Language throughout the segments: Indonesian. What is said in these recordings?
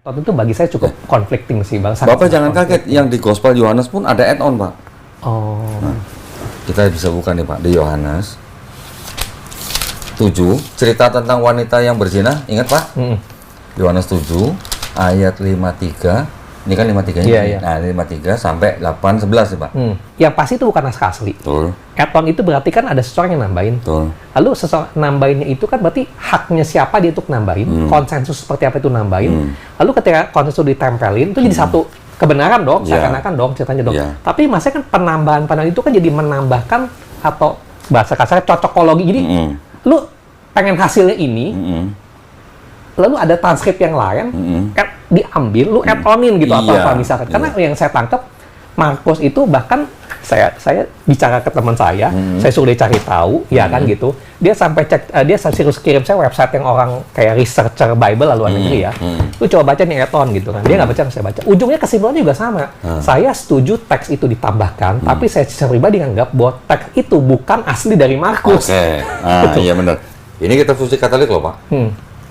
Waktu itu bagi saya cukup conflicting sih, Bang. Bapak jangan kaget, yang di Gospel Yohanes pun ada add-on, Pak. Oh. Nah, kita bisa buka nih, Pak, di Yohanes 7, cerita tentang wanita yang berzina, ingat, Pak? Yohanes 7 ayat 53. Ini kan 53 ini. Iya. Nah, 53 sampai 8:11 nih, Pak. Yang pasti itu bukan naskah asli. Betul. Add-on itu berarti kan ada seseorang yang nambahin. Betul. Lalu seseorang nambahinnya itu kan berarti haknya siapa dia untuk nambahin, konsensus seperti apa itu nambahin. Lalu ketika konsensus ditempelin itu jadi satu kebenaran dong, seakan-akan dong ceritanya dong. Tapi maksudnya kan penambahan itu kan jadi menambahkan atau bahasa kasarnya cocokologi. Jadi lu pengen hasilnya ini, lalu ada transkrip yang lain, diambil, lu add-onin gitu apa-apa misalkan. Karena yang saya tangkap, Markus itu bahkan saya bicara ke teman saya suruh dia cari tahu, ya kan gitu. Dia sampai cek, dia serius kirim saya website yang orang kayak researcher Bible luar negeri ya. Lu coba baca nih add-on gitu kan. Dia nggak baca, saya baca. Ujungnya kesimpulannya juga sama. Saya setuju teks itu ditambahkan, tapi saya secara pribadi nganggap bahwa teks itu bukan asli dari Markus. Oke, iya benar. Ini kita fusi Katolik loh, Pak.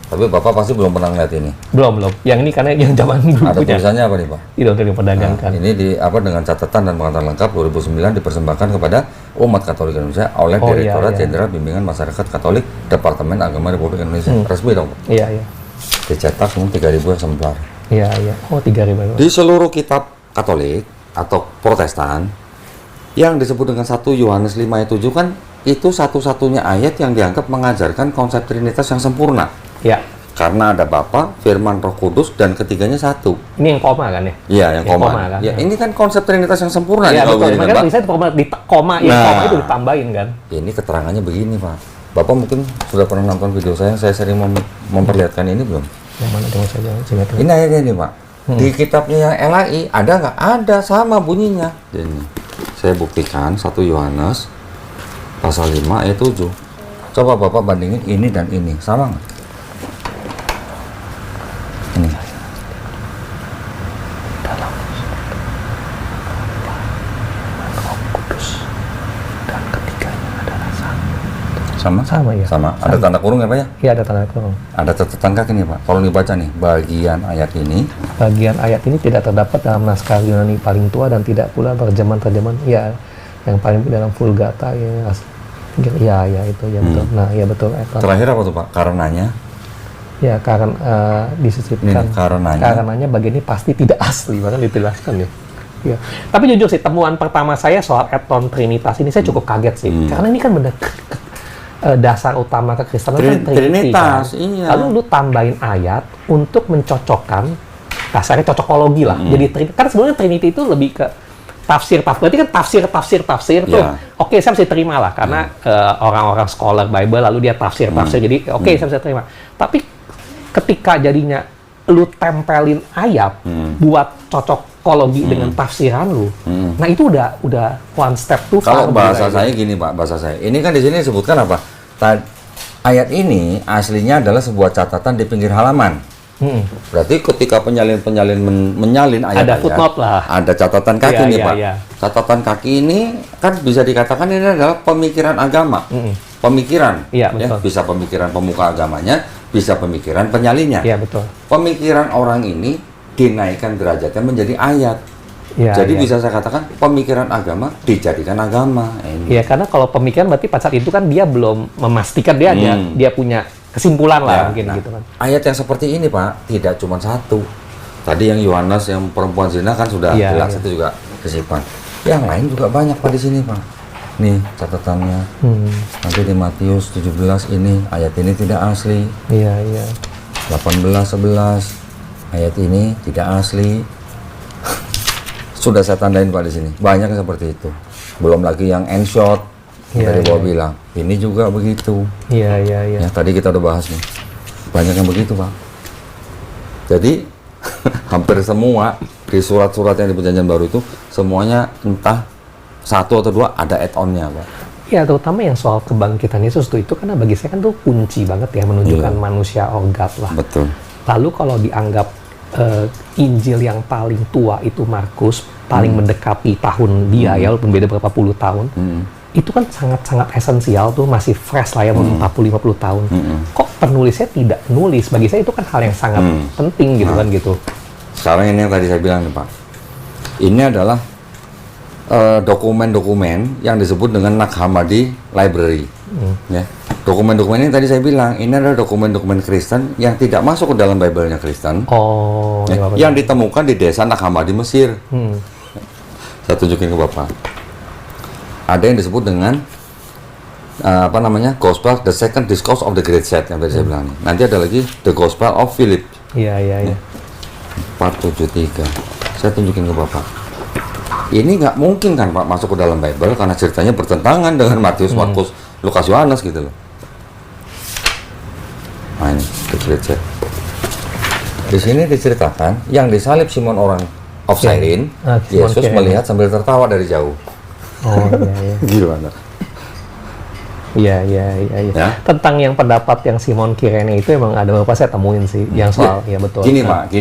Tapi Bapak pasti belum pernah ngeliat ini. Belum. Yang ini karena yang zaman dulu ada punya. tulisannya apa nih, Pak? Itu untuk diperdagangkan. Ini dengan catatan dan pengetahuan lengkap 2009 dipersembahkan kepada umat Katolik Indonesia oleh Direktorat Jenderal Bimbingan Masyarakat Katolik Departemen Agama Republik Indonesia. Resmi dong, Pak? Iya. Dicetak semua 3.000 eksemplar. Iya. Oh, 3.000. Di seluruh kitab Katolik atau Protestan yang disebut dengan 1 Yohanes 5 ayat 7 kan itu satu-satunya ayat yang dianggap mengajarkan konsep Trinitas yang sempurna. Ya. Karena ada Bapa, Firman, Roh Kudus, dan ketiganya satu. Ini yang koma kan ya? Iya, yang koma. Kan? Ya, ini kan konsep Trinitas yang sempurna. Iya, betul. Makanya bisa koma itu ditambahin kan? Ini keterangannya begini, Pak. Bapak mungkin sudah pernah nonton video saya sering memperlihatkan ini belum? Yang mana coba saja? Ini ayatnya nih, Pak. Di kitabnya yang LAI, ada nggak? Ada, sama bunyinya. Ini, saya buktikan 1 Yohanes pasal 5 ayat 7. Coba Bapak bandingin ini dan ini, sama nggak? Ini. Dalam Roh Kudus dan ketiganya adalah satu. Sama ya. Sama. Ada tanda kurung ya, Pak ya? Iya, ada tanda kurung. Ada catatan kaki nih, Pak. Kalau dibaca nih, bagian ayat ini. Bagian ayat ini tidak terdapat dalam naskah Yunani paling tua dan tidak pula terjemahan ya yang paling dalam Vulgata ya. Ya itu ya betul. Nah, ya betul. Terakhir apa tuh, Pak? Karenanya? Ya, karena disisipkan. Karenanya bagian ini pasti tidak asli, bahkan dijelaskan ya. Ya. Tapi jujur sih, temuan pertama saya soal add-on Trinitas ini saya cukup kaget sih. Karena ini kan benar dasar utama kekristenan kan Trinitas. Kan? Iya. Lalu lu tambahin ayat untuk mencocokkan, kasarnya cocokologi lah. Jadi kan sebenarnya Trinity itu lebih ke tafsir. Berarti kan tafsir tuh. Oke, saya bisa terima lah karena orang-orang scholar Bible lalu dia tafsir. Jadi saya bisa terima. Tapi ketika jadinya lu tempelin ayat buat cocokologi dengan tafsiran lu, nah itu udah one step tuh. Kalau bahasa saya gini, Pak, bahasa saya. Ini kan di sini disebutkan apa? Ayat ini aslinya adalah sebuah catatan di pinggir halaman. Berarti ketika penyalin menyalin ayat-ayat, ada footnote lah. Ada catatan kaki nih, Pak. Ya. Catatan kaki ini kan bisa dikatakan ini adalah pemikiran agama. Pemikiran, ya, bisa pemikiran pemuka agamanya, bisa pemikiran penyalinnya. Iya, betul. Pemikiran orang ini dinaikkan derajatnya menjadi ayat. Ya, jadi bisa saya katakan pemikiran agama dijadikan agama. Iya, karena kalau pemikiran berarti pada saat itu kan dia belum memastikan dia punya kesimpulan lah mungkin gitu kan. Ayat yang seperti ini, Pak, tidak cuma satu. Tadi yang Yohanes yang perempuan zina kan sudah jelas itu juga kesimpulan. Yang lain juga banyak, Pak, di sini, Pak. Nih catatannya. Nanti di Matius 17 ini ayat ini tidak asli. Iya. 18:11 ayat ini tidak asli. Sudah saya tandain, Pak, di sini. Banyak seperti itu. Belum lagi yang end shot. Dari bawah bilang. Ini juga begitu. Iya. Ya, tadi kita udah bahas nih. Banyak yang begitu, Pak. Jadi hampir semua di surat-surat yang di Perjanjian Baru itu semuanya entah 1 atau 2 ada add-on-nya, Pak. Ya, terutama yang soal kebangkitan Yesus itu karena bagi saya kan tuh kunci banget ya menunjukkan manusia orgat lah. Betul. Lalu kalau dianggap Injil yang paling tua itu Markus, paling mendekati tahun dia ya, walaupun beda berapa puluh tahun. itu kan sangat-sangat esensial tuh, masih fresh lah ya, 40-50 tahun. Kok penulisnya tidak nulis? Bagi saya itu kan hal yang sangat penting gitu kan gitu. Sekarang ini yang tadi saya bilang nih Pak, ini adalah dokumen-dokumen yang disebut dengan Nag Hammadi Library. Ya. Dokumen-dokumen ini tadi saya bilang, ini adalah dokumen-dokumen Kristen yang tidak masuk ke dalam Bible-nya Kristen. Yang ditemukan di desa Nag Hammadi Mesir. Saya tunjukin ke Bapak. Ada yang disebut dengan Gospel, the Second Discourse of the Great Set yang tadi saya bilang. Nanti ada lagi the Gospel of Philip. Iya. 473. Saya tunjukin ke Bapak. Ini nggak mungkin kan Pak masuk ke dalam Bible karena ceritanya bertentangan dengan Matius, Markus, Lukas, Yohanes gitu loh. Nah ini the Great Set. Di sini diceritakan yang disalib Simon orang of Cyrene, Yesus melihat sambil tertawa dari jauh. Iya. Gimana? Iya. Ya? Tentang yang pendapat yang Simon Kirene itu emang ada beberapa saya temuin sih, yang soal ya betul. Gini Pak.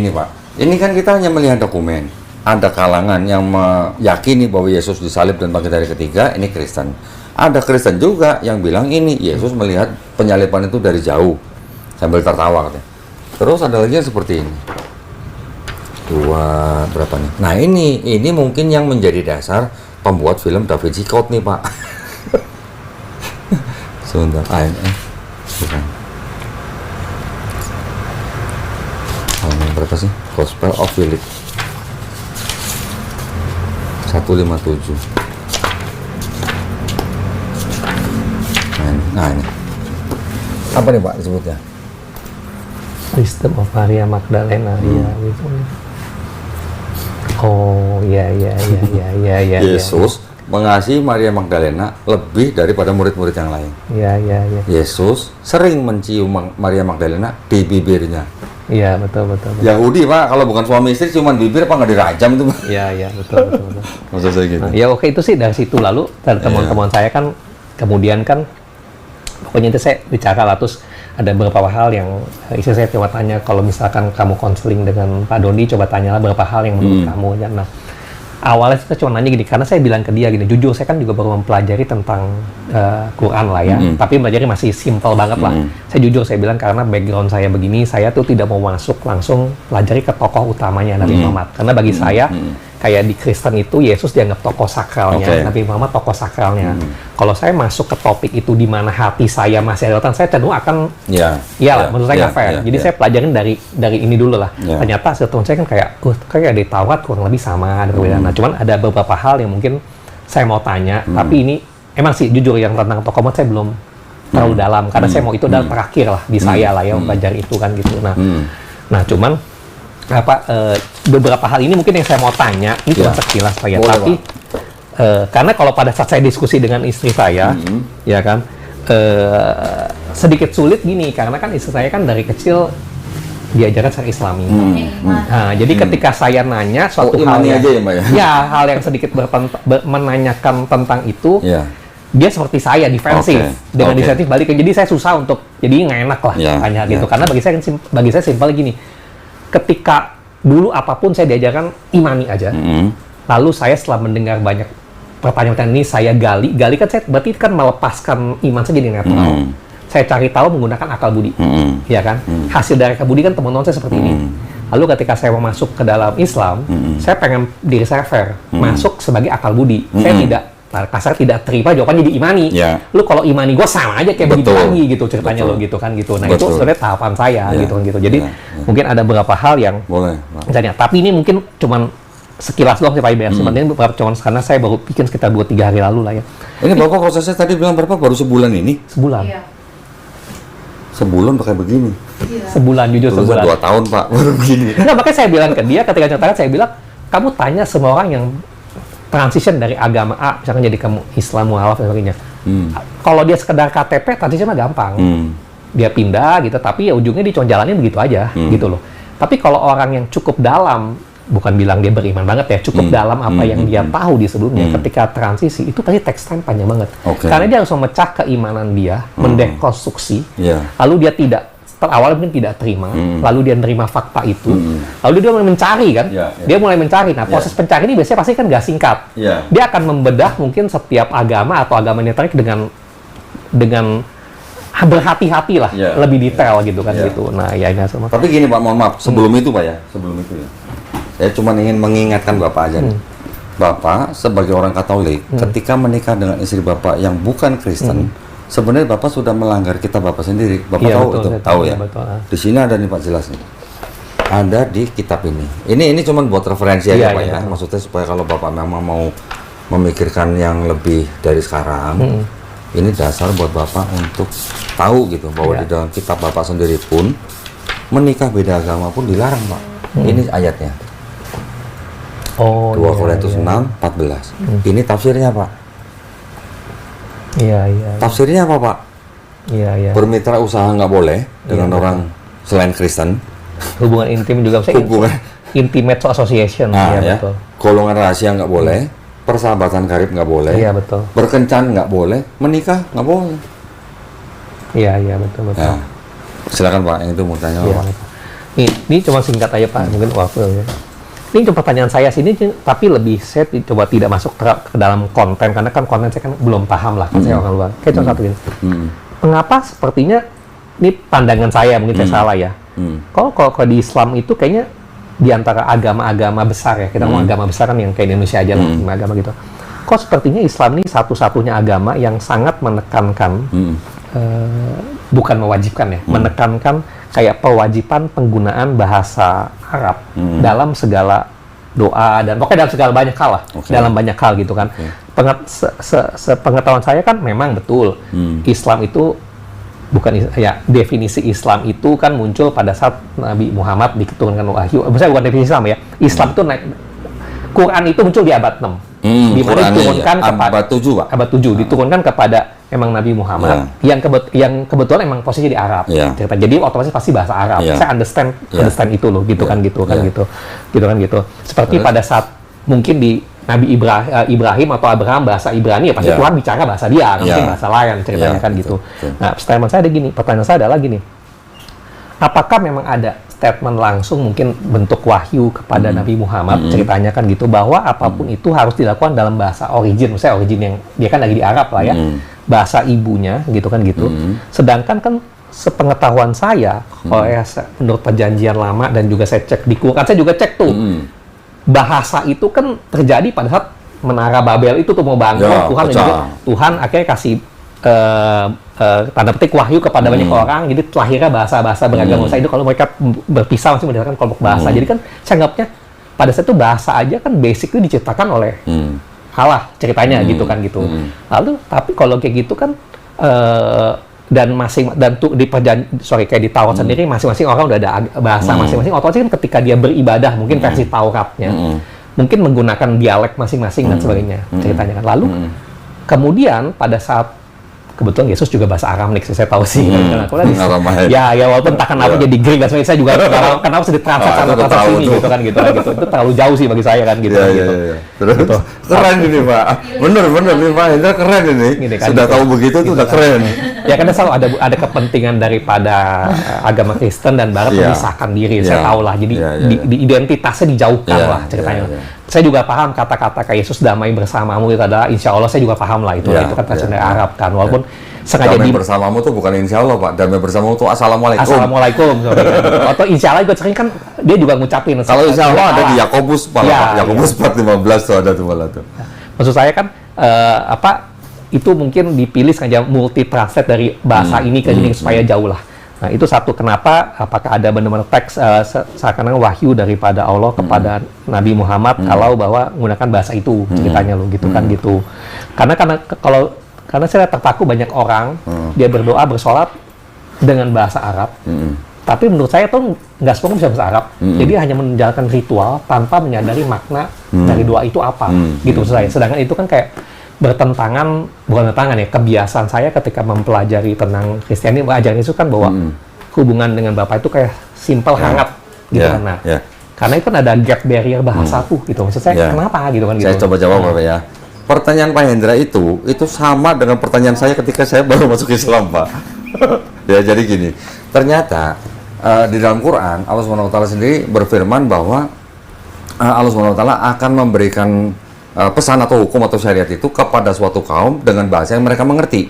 Ini kan kita hanya melihat dokumen. Ada kalangan yang meyakini bahwa Yesus disalib dan bangkit dari ketiga, ini Kristen. Ada Kristen juga yang bilang ini Yesus melihat penyaliban itu dari jauh sambil tertawa katanya. Terus ada lagi yang seperti ini. Berapa nih? Nah ini mungkin yang menjadi dasar pembuat film Da Vinci Code nih Pak. Sebentar, bukan. Berapa sih? Gospel of Philip 157. Nah ini apa nih Pak disebutnya? Wisdom of Maria Magdalena. Iya. Yesus mengasihi Maria Magdalena lebih daripada murid-murid yang lain. Iya. Yesus sering mencium Maria Magdalena di bibirnya. Iya, betul. Yahudi Pak, kalau bukan suami istri cuman bibir apa nggak dirajam itu Pak? Iya, betul. Maksud saya gitu. Nah, ya oke, itu sih dari situ. Lalu dari teman-teman saya kan kemudian kan pokoknya itu saya bicara lah, terus ada beberapa hal yang istri saya coba tanya, kalau misalkan kamu konseling dengan Pak Doni, coba tanyalah beberapa hal yang menurut kamu. Nah, awalnya kita cuma nanya gini, karena saya bilang ke dia gini, jujur saya kan juga baru mempelajari tentang Quran lah ya, tapi mempelajari masih simple banget lah. Saya jujur, saya bilang karena background saya begini, saya tuh tidak mau masuk langsung pelajari ke tokoh utamanya Nabi Muhammad, karena bagi saya kayak di Kristen itu Yesus dianggap tokoh sakralnya, Nabi Muhammad tokoh sakralnya. Kalau saya masuk ke topik itu di mana hati saya masih ada, saya cenderung akan menurut saya nggak fair. Jadi saya pelajarin dari ini dulu lah. Ternyata hasil teman saya kan kayak di Taurat kurang lebih sama, ada perbedaan. Nah, cuman ada beberapa hal yang mungkin saya mau tanya, tapi ini emang sih jujur yang tentang tokoh Muhammad saya belum terlalu dalam, karena saya mau itu adalah terakhir lah di saya lah ya belajar itu kan gitu. Nah cuman beberapa hal ini mungkin yang saya mau tanya ini cuma sekilas Pak ya, tapi karena kalau pada saat saya diskusi dengan istri saya ya kan sedikit sulit gini, karena kan istri saya kan dari kecil diajarkan secara Islami. Nah, jadi ketika saya nanya suatu hal yang, aja ya, Mbak, ya? Hal yang sedikit menanyakan tentang itu, dia seperti saya defensif dengan defensif balik. Jadi saya susah untuk, jadi nggak enak lah tanya gitu. Karena bagi saya simpel gini. Ketika dulu apapun saya diajarkan imani aja, lalu saya setelah mendengar banyak pertanyaan ini saya gali kan saya berarti kan melepaskan iman saya jadi netral. Saya cari tahu menggunakan akal budi, ya kan? Hasil dari akal budi kan teman-teman saya seperti ini. Lalu ketika saya mau masuk ke dalam Islam, saya pengen diri saya fair, masuk sebagai akal budi. Saya tidak kasar tidak terima jawabannya di imani. Lu kalau imani gue sama aja kayak begitu lagi gitu ceritanya lo gitu kan gitu. Nah itu sebenarnya tahapan saya gitu kan gitu. Jadi mungkin ada beberapa hal yang misalnya, tapi ini mungkin cuman sekilas doang sih Pak Iber. Sebenarnya beberapa cuman karena saya baru bikin sekitar 2-3 hari lalu lah ya. Ini Bapak prosesnya tadi bilang berapa? Baru sebulan ini? Sebulan. Sebulan pakai begini? Sebulan, jujur sebulan. 2 tahun Pak, baru begini. Nah makanya saya bilang ke dia ketika nyatakan, saya bilang kamu tanya semua orang yang transition dari agama A, misalkan jadi kamu Islam, mualaf dan sebagainya. Kalau dia sekedar KTP, transition mah gampang. Dia pindah gitu, tapi ya ujungnya dia cuma jalannya begitu aja, gitu loh. Tapi kalau orang yang cukup dalam, bukan bilang dia beriman banget ya, cukup dalam apa yang dia tahu di sebelumnya, ketika transisi, itu tadi text time panjang banget. Karena dia harus memecah keimanan dia, mendekonstruksi, lalu dia tidak awalnya mungkin tidak terima, lalu dia menerima fakta itu, lalu dia mulai mencari kan, dia mulai mencari. Nah, proses pencari ini biasanya pasti kan nggak singkat. Dia akan membedah mungkin setiap agama atau agama yang tertarik dengan berhati-hati lah, lebih detail gitu kan gitu. Nah, ya ini sama. Tapi gini Pak, mohon maaf, sebelum itu Pak ya, sebelum itu ya, saya cuma ingin mengingatkan Bapak aja nih. Bapak sebagai orang Katolik, ketika menikah dengan istri Bapak yang bukan Kristen, sebenarnya Bapak sudah melanggar kitab Bapak sendiri. Bapak tahu betul, itu, tahu ya. Betul. Di sini ada nih Pak, jelas nih. Ada di kitab ini. Ini cuma buat referensi aja Pak ya. Maksudnya supaya kalau Bapak memang mau memikirkan yang lebih dari sekarang, ini dasar buat Bapak untuk tahu gitu bahwa di dalam kitab Bapak sendiri pun menikah beda agama pun dilarang Pak. Ini ayatnya. 2 Korintus 6:14. Ini tafsirnya Pak. Tafsirnya apa Pak? Bermitra usaha nggak boleh dengan orang selain Kristen. Hubungan intim juga, hubungan intimate association. Betul. Golongan rahasia nggak boleh, persahabatan karib nggak boleh, betul. Berkencan nggak boleh, menikah nggak boleh. Betul. Nah, silakan Pak, yang itu mau tanya Pak. Ini cuma singkat aja Pak, mungkin waktu ya. Ini cuma pertanyaan saya sini, tapi lebih saya coba tidak masuk ke dalam konten, karena kan konten saya kan belum paham lah, kan saya orang luar. Kayak contoh satu gini, mengapa sepertinya, ini pandangan saya, mungkin saya salah ya, kalau di Islam itu kayaknya di antara agama-agama besar ya, kita mau agama besar kan yang kayak Indonesia aja lah, agama gitu, kok sepertinya Islam ini satu-satunya agama yang sangat menekankan, bukan mewajibkan ya, menekankan kayak pewajiban penggunaan bahasa Arab dalam segala doa dan pokoknya dalam segala banyak hal lah, dalam banyak hal gitu kan. Sepengetahuan saya kan memang betul Islam itu bukan ya, definisi Islam itu kan muncul pada saat Nabi Muhammad diturunkan wahyu. Maksudnya bukan definisi Islam ya. Islam itu naik, Quran itu muncul di abad 6. Di mana diturunkan kepada abad 7 diturunkan kepada emang Nabi Muhammad yang kebetulan emang posisi di Arab. Jadi otomatis pasti bahasa Arab. Saya understand itu loh, gitu kan gitu. Seperti pada saat mungkin di Nabi Ibrahim atau Abraham bahasa Ibrani, ya pasti Tuhan bicara bahasa dia, mungkin bahasa lain ceritanya kan gitu. Nah, pertanyaan saya adalah gini. Apakah memang ada statement langsung mungkin bentuk wahyu kepada Nabi Muhammad, ceritanya kan gitu, bahwa apapun itu harus dilakukan dalam bahasa origin, misalnya origin yang dia kan lagi di Arab lah ya, bahasa ibunya gitu kan gitu. Sedangkan kan sepengetahuan saya, menurut perjanjian lama dan juga saya cek di Quran, saya juga cek tuh, bahasa itu kan terjadi pada saat Menara Babel itu tuh mau bangun, Tuhan akhirnya kasih tanda petik wahyu kepada banyak orang, jadi lahirnya bahasa-bahasa beragam bahasa itu. Kalau mereka berpisah masih mendapatkan kelompok bahasa. Jadi kan saya anggapnya pada saat itu bahasa aja kan basically diciptakan oleh Allah ceritanya gitu kan gitu. Lalu tapi kalau kayak gitu kan kayak di Taurat sendiri masing-masing orang udah ada bahasa masing-masing. Otomatis kan ketika dia beribadah mungkin versi Tauratnya mungkin menggunakan dialek masing-masing dan sebagainya ceritanya kan. Lalu kemudian pada saat kebetulan Yesus juga bahasa Aramik, saya tahu sih. Ya walaupun entah kenapa jadi Greek dan sebagainya, saya juga kenapa sedih transaksi ini gitu kan gitu. Itu terlalu jauh sih bagi saya kan gitu. Terus keren ini Pak, bener nih Pak Hendra, keren ini. Sudah tahu begitu tuh udah keren. Ya karena selalu ada kepentingan daripada agama Kristen dan Barat memisahkan diri, saya tahu lah. Jadi di identitasnya dijauhkan lah ceritanya. Saya juga paham kata-kata kayak Yesus damai bersamamu itu adalah insya Allah, saya juga paham lah itu kan versi dari Arab kan, walaupun sengaja damai bersamamu tuh bukan insya Allah Pak, damai bersamamu tuh assalamualaikum atau insya Allah juga sering kan dia juga ngucapin kalau insya Allah ada di Yakobus Yakobus 4:15 tuh ada tuh malah tuh. Maksud saya kan itu mungkin dipilih sengaja multi translate dari bahasa ini ke ini supaya jauh lah. Nah, itu satu, kenapa apakah ada benar-benar teks seakan-akan wahyu daripada Allah kepada Nabi Muhammad kalau bahwa menggunakan bahasa itu ceritanya loh gitu kan gitu. Karena saya terpaku banyak orang dia berdoa bersolat dengan bahasa Arab. Tapi menurut saya tuh nggak semua bisa bahasa Arab. Jadi hanya menjalankan ritual tanpa menyadari makna dari doa itu apa gitu maksud saya. Sedangkan itu kan kayak bukan bertentangan ya, kebiasaan saya ketika mempelajari tentang Kristiani, ajaran Yesus kan bahwa hubungan dengan Bapa itu kayak simpel, hangat gitu kan. Nah, karena itu kan ada gap barrier bahasa tuh gitu. Maksud saya kenapa gitu kan gitu. Saya coba jawab Bapak ya. Pertanyaan Pak Hendra itu sama dengan pertanyaan saya ketika saya baru masuk Islam Pak. Ya jadi gini, ternyata di dalam Quran Allah Subhanahu wa taala sendiri berfirman bahwa Allah Subhanahu wa taala akan memberikan pesan atau hukum atau syariat itu kepada suatu kaum dengan bahasa yang mereka mengerti.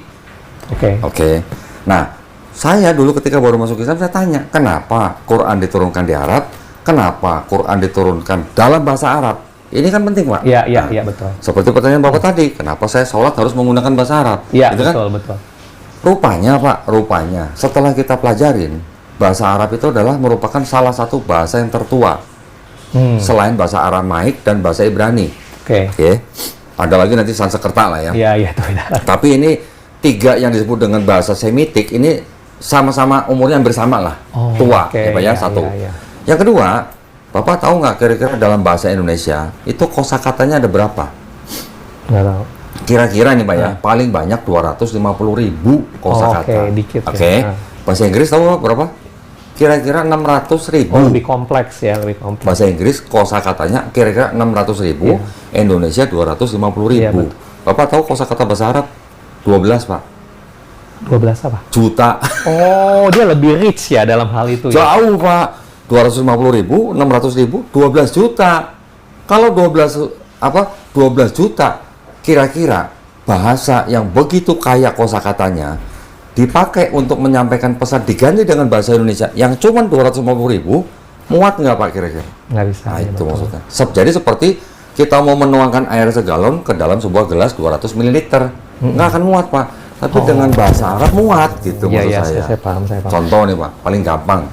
Oke. Nah, saya dulu ketika baru masuk Islam saya tanya, kenapa Quran diturunkan di Arab? Kenapa Quran diturunkan dalam bahasa Arab? Ini kan penting, Pak. Iya, betul. Seperti pertanyaan Bapak tadi, kenapa saya sholat harus menggunakan bahasa Arab? Iya, gitu betul, kan? betul. Rupanya, Pak, setelah kita pelajarin, bahasa Arab itu adalah merupakan salah satu bahasa yang tertua. Selain bahasa Aramaik dan bahasa Ibrani. Oke. Ada lagi nanti Sanskerta lah ya. Iya, itu. Tapi ini 3 yang disebut dengan bahasa Semitik ini sama-sama umurnya hampir sama lah. Tua, ya Pak ya, satu. Iya. Yang kedua, Bapak tahu nggak kira-kira dalam bahasa Indonesia itu kosakatanya ada berapa? Nggak tahu. Kira-kira nih Pak ya, paling banyak 250.000 kosakata. Dikit. Bahasa Inggris tahu berapa? Kira-kira 600.000. Lebih kompleks ya, lebih kompleks. Bahasa Inggris kosakatanya kira-kira 600.000, Indonesia 250.000. Bapak tahu kosakata bahasa Arab? 12, Pak. 12 apa? Juta. Oh, dia lebih rich ya dalam hal itu ya. Jauh, Pak. 250.000, 600.000, 12 juta. Kalau 12 juta, kira-kira bahasa yang begitu kaya kosakatanya dipakai untuk menyampaikan pesan diganti dengan bahasa Indonesia yang cuma 250.000, muat nggak Pak kira-kira? Nggak bisa. Nah, itu maksudnya. Jadi seperti kita mau menuangkan air segalon ke dalam sebuah gelas 200 ml. Nggak akan muat, Pak. Tapi dengan bahasa Arab muat, gitu maksud saya. Saya paham. Contoh nih, Pak, paling gampang.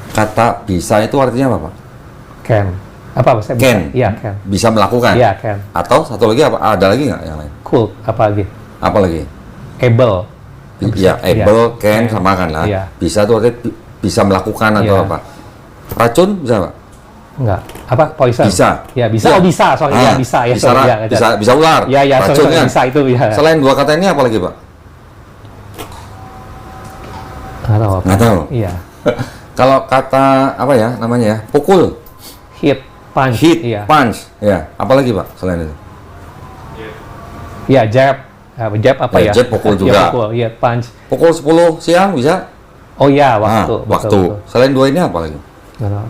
Kata bisa itu artinya apa, Pak? Can. Apa bahasa? Can. Iya, can. Bisa melakukan. Iya, can. Atau satu lagi apa? Ada lagi nggak yang lain? Cool. Apa lagi? Apa lagi? Able. Ya, able, can, sama kan lah. Bisa itu artinya bisa melakukan atau apa. Racun bisa, Pak? Enggak. Apa? Poison? Bisa. Ya, bisa. Oh, bisa. Sorry, ya, bisa. Ya, bisa ular. Ya, racun sorry, kan? bisa itu. Ya. Selain 2 kata ini apa lagi, Pak? Nggak tahu apa. Nggak tahu? Iya. Kalau kata, apa ya namanya ya? Pukul. Hit, punch. Punch. Ya, apa lagi, Pak, selain itu? Ya, jab. Jab apa ya? Jab pukul juga. Iya, punch. Pukul 10 siang bisa? Oh iya, waktu. Waktu. Selain 2 ini apa lagi?